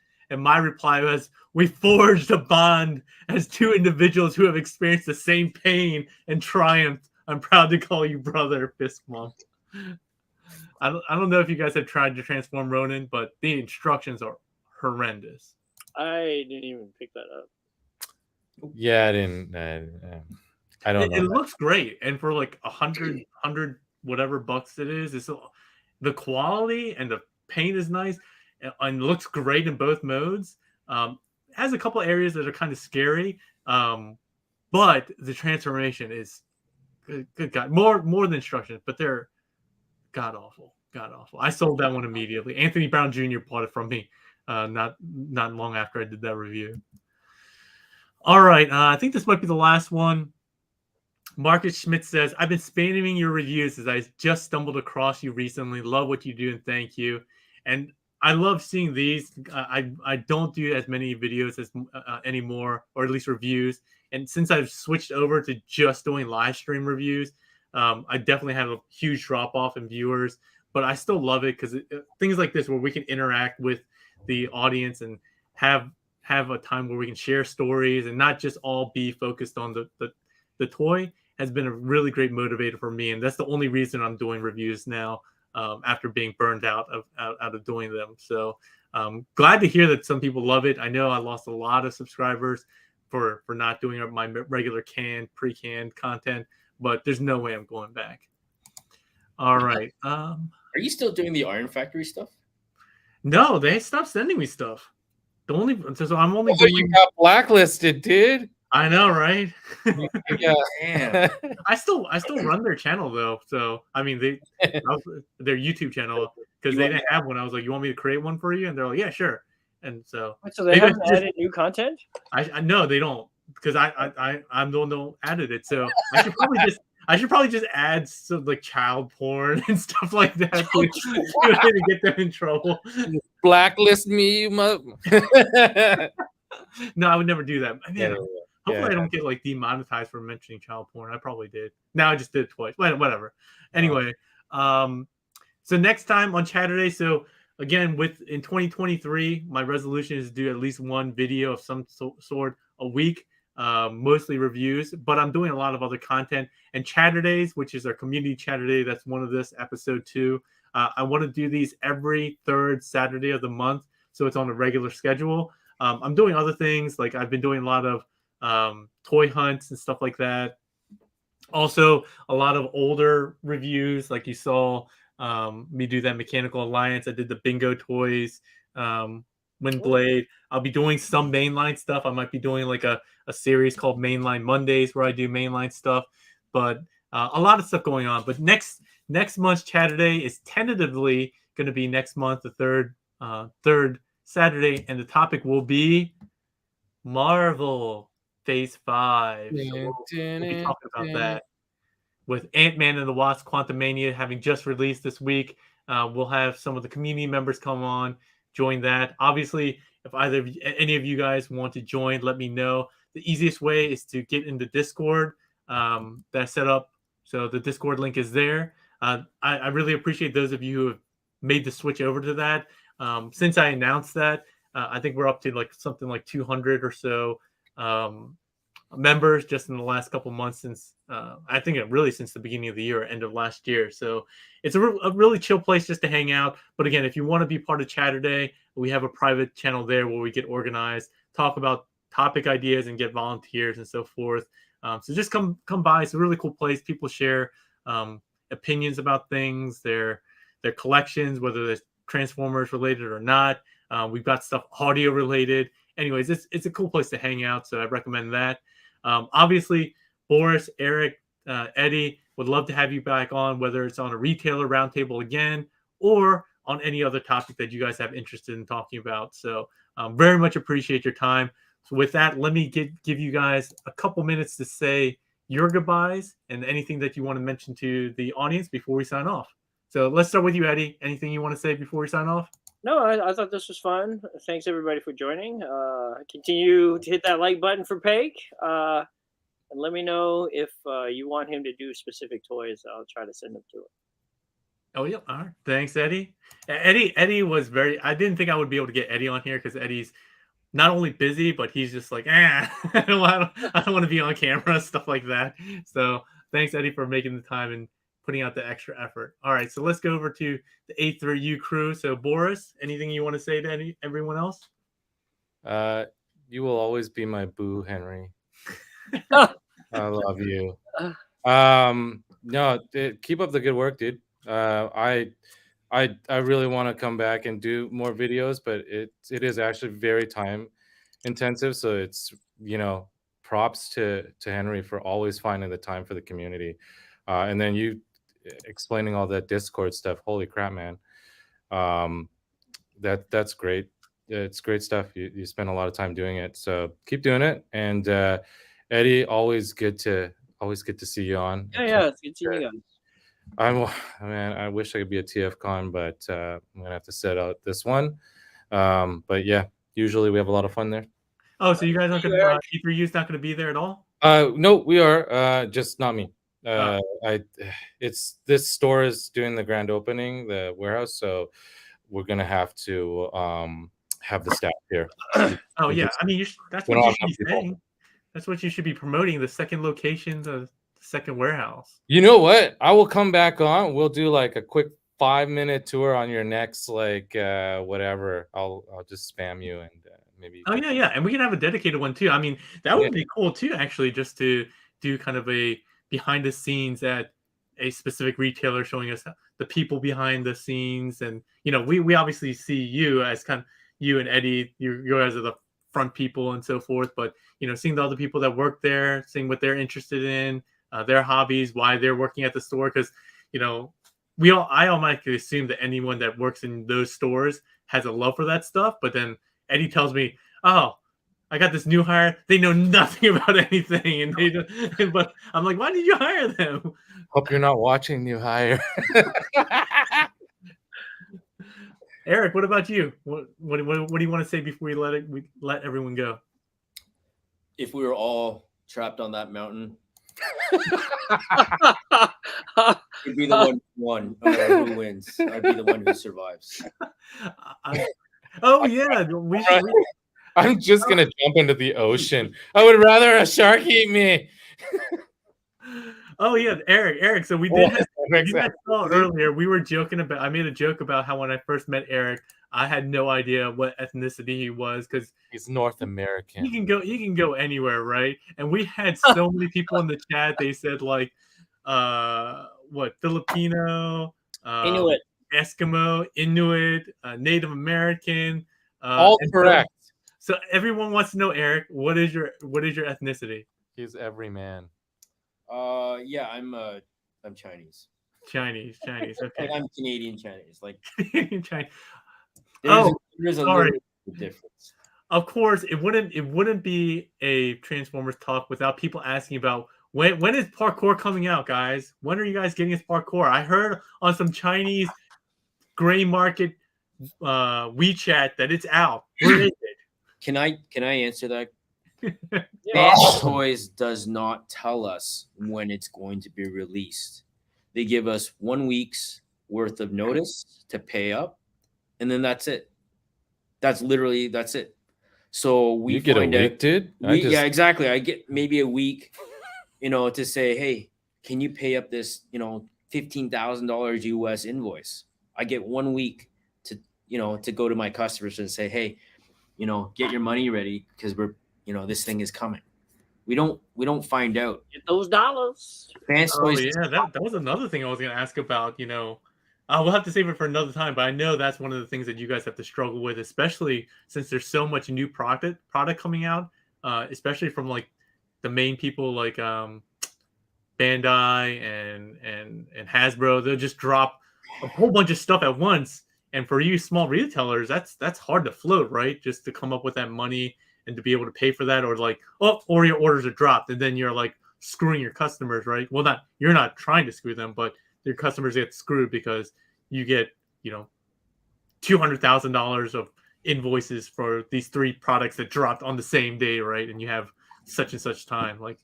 my reply was, we forged a bond as two individuals who have experienced the same pain and triumphed. I'm proud to call you brother, fist bump. I don't know if you guys have tried to transform Ronin, but the instructions are horrendous. I didn't even pick that up. Yeah, I didn't. I don't know. It looks great, and for like 100 whatever bucks it is, it's the quality and the paint is nice and looks great in both modes. Has a couple areas that are kind of scary, but the transformation is good God, more than instructions, but they're god awful. I sold that one immediately. Anthony Brown Jr. bought it from me not long after I did that review. All right, I think this might be the last one. Marcus Schmidt says, I've been spamming your reviews as I just stumbled across you recently. Love what you do and thank you. And I love seeing these. I don't do as many videos as anymore, or at least reviews. And since I've switched over to just doing live stream reviews, I definitely have a huge drop off in viewers. But I still love it because things like this where we can interact with the audience and have a time where we can share stories and not just all be focused on the toy has been a really great motivator for me. And that's the only reason I'm doing reviews now after being burned out of doing them. So glad to hear that some people love it. I know I lost a lot of subscribers for not doing my regular pre-canned content, but there's no way I'm going back. All right. Are you still doing the Iron Factory stuff? No, they stopped sending me stuff. So I'm only You got blacklisted, dude. I know, right? Yeah. Damn. I still run their channel though. So I mean, their YouTube channel, because they didn't have one. I was like, "You want me to create one for you?" And they're like, "Yeah, sure." And so So they haven't added new content? I no, they don't, because I'm the one that added it. So I should probably just add some like child porn and stuff like that to get them in trouble. Blacklist me, you No, I would never do that. Man, Yeah. hopefully I don't get like demonetized for mentioning child porn. I probably did. Now I just did it twice. Whatever. Anyway, so next time on Chatterday. So again, in 2023, my resolution is to do at least one video of some sort a week, mostly reviews. But I'm doing a lot of other content. And Chatterdays, which is our community Chatterday, that's one of this episode 2. I want to do these every third Saturday of the month, so it's on a regular schedule. I'm doing other things, like I've been doing a lot of toy hunts and stuff like that. Also, a lot of older reviews, like you saw me do that Mechanical Alliance. I did the bingo toys, Wind Blade. I'll be doing some mainline stuff. I might be doing like a series called Mainline Mondays where I do mainline stuff, but a lot of stuff going on. But next month's Chatterday is tentatively going to be next month, the third Saturday, and the topic will be Marvel Phase 5. So we'll be talking about that with Ant-Man and the Wasp: Quantumania having just released this week. We'll have some of the community members come on, join that. Obviously, if any of you guys want to join, let me know. The easiest way is to get into Discord. That's set up, so the Discord link is there. I really appreciate those of you who have made the switch over to that. Since I announced that, I think we're up to like something like 200 or so members just in the last couple months, since I think since the beginning of the year, end of last year. So it's a really chill place just to hang out. But again, if you want to be part of Chatterday, we have a private channel there where we get organized, talk about topic ideas, and get volunteers and so forth. So just come by. It's a really cool place. People share opinions about things, their collections, whether they're Transformers related or not. We've got stuff audio related. Anyways, it's a cool place to hang out, so I recommend that. Obviously, Boris, Eric, Eddie, would love to have you back on, whether it's on a retailer roundtable again or on any other topic that you guys have interested in talking about. So very much appreciate your time. So with that, let me give you guys a couple minutes to say your goodbyes and anything that you want to mention to the audience before we sign off. So let's start with you, Eddie. Anything you want to say before we sign off? No, I thought this was fun. Thanks everybody for joining. Continue to hit that like button for Peg. And let me know if you want him to do specific toys. I'll try to send them to him. Oh yeah, all right. Thanks, Eddie. Eddie was I didn't think I would be able to get Eddie on here because Eddie's not only busy, but he's just like, I don't want to be on camera, stuff like that. So thanks, Eddie, for making the time and putting out the extra effort. All right, so let's go over to the S02.E02 crew. So Boris, anything you want to say to everyone else? You will always be my boo, Henry. I love you. No, keep up the good work, dude. I really want to come back and do more videos, but it is actually very time intensive. So it's, props to Henry for always finding the time for the community. And then you explaining all that Discord stuff. Holy crap, man. That's great. It's great stuff. You spend a lot of time doing it. So keep doing it. And Eddie, always good to see you on. Yeah, it's good seeing you guys. I wish I could be a TFCon, but I'm gonna have to set out this one. But yeah, usually we have a lot of fun there. Oh, so you guys aren't gonna E3U's not gonna be there at all? No, we are. Just not me. It's this store is doing the grand opening, the warehouse, so we're gonna have to have the staff here. Oh yeah, I mean that's what you should be saying. That's what you should be promoting, the second location, the second warehouse. You know what? I will come back on. We'll do like a quick 5-minute tour on your next whatever. I'll just spam you and maybe. Oh yeah, and we can have a dedicated one too. I mean, that would be cool too, actually, just to do kind of a behind the scenes at a specific retailer, showing us the people behind the scenes. And we obviously see you as you and Eddie, you guys are the front people and so forth. But seeing the other people that work there, seeing what they're interested in, their hobbies, why they're working at the store, because I automatically assume that anyone that works in those stores has a love for that stuff. But then Eddie tells me, "Oh, I got this new hire. They know nothing about anything," and they don't, but I'm like, "Why did you hire them?" Hope you're not watching, new hire. Eric, what about you? What do you want to say before we let everyone go? If we were all trapped on that mountain, you'd be the one who wins. I'd be the one who survives. Oh yeah, I'm just gonna jump into the ocean. I would rather a shark eat me. Oh yeah, Eric. So we did earlier. We were joking about. I made a joke about how when I first met Eric, I had no idea what ethnicity he was because he's North American. You can go anywhere, right? And we had so many people in the chat. They said like, what Filipino, Inuit, Eskimo, Inuit, Native American. All correct. So everyone wants to know, Eric, what is your ethnicity? He's every man. Yeah, I'm Chinese. Chinese. Okay. Like I'm Canadian Chinese. Like Chinese. There's a little difference. Of course, it wouldn't be a Transformers talk without people asking about when is parkour coming out, guys? When are you guys getting this parkour? I heard on some Chinese gray market WeChat that it's out. Where is it? Can I answer that? Yeah. Toys does not tell us when it's going to be released. They give us 1 week's worth of notice to pay up, and then that's it. That's it. So we you get a week, dude. Yeah, exactly. I get maybe a week, to say, hey, can you pay up this, $15,000 US invoice? I get 1 week to go to my customers and say, hey, get your money ready because we're, this thing is coming. We don't find out. Get those dollars. That was another thing I was going to ask about. We'll have to save it for another time, but I know that's one of the things that you guys have to struggle with, especially since there's so much new product coming out, especially from like the main people like Bandai and Hasbro. They'll just drop a whole bunch of stuff at once, and for you small retailers, that's hard to float, right? Just to come up with that money and to be able to pay for that, or your orders are dropped, and then you're like screwing your customers, right? Well, you're not trying to screw them, but your customers get screwed because you get, $200,000 of invoices for these 3 products that dropped on the same day, right? And you have such and such time. Like,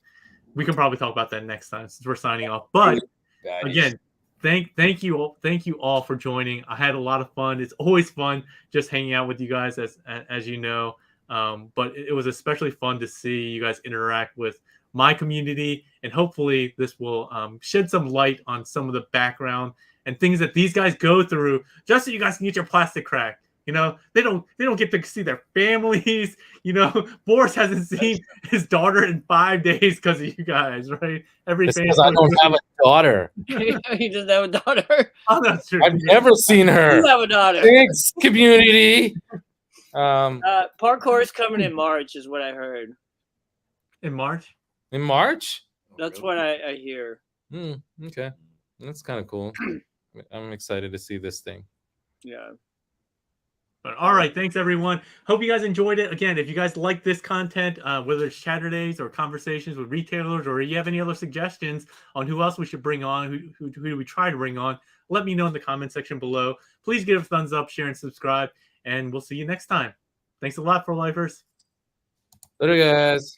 we can probably talk about that next time since we're signing off. But again, thank you all for joining. I had a lot of fun. It's always fun just hanging out with you guys, as you know. But it was especially fun to see you guys interact with my community, and hopefully this will shed some light on some of the background and things that these guys go through, just so you guys can get your plastic crack. They don't get to see their families. Boris hasn't seen his daughter in 5 days because of you guys, right? Because I don't have a daughter. He doesn't have a daughter. Oh, that's true. I've never seen her. You have a daughter. Thanks, community. Parkour is coming in March, is what I heard. In March? In March? That's what I hear. Okay, that's kind of cool. I'm excited to see this thing. Yeah. But all right, thanks everyone. Hope you guys enjoyed it. Again, if you guys like this content, whether it's Chatterdays or conversations with retailers, or you have any other suggestions on who else we should bring on, who do we try to bring on, let me know in the comment section below. Please give a thumbs up, share, and subscribe, and we'll see you next time. Thanks a lot, pro lifers. Later, guys.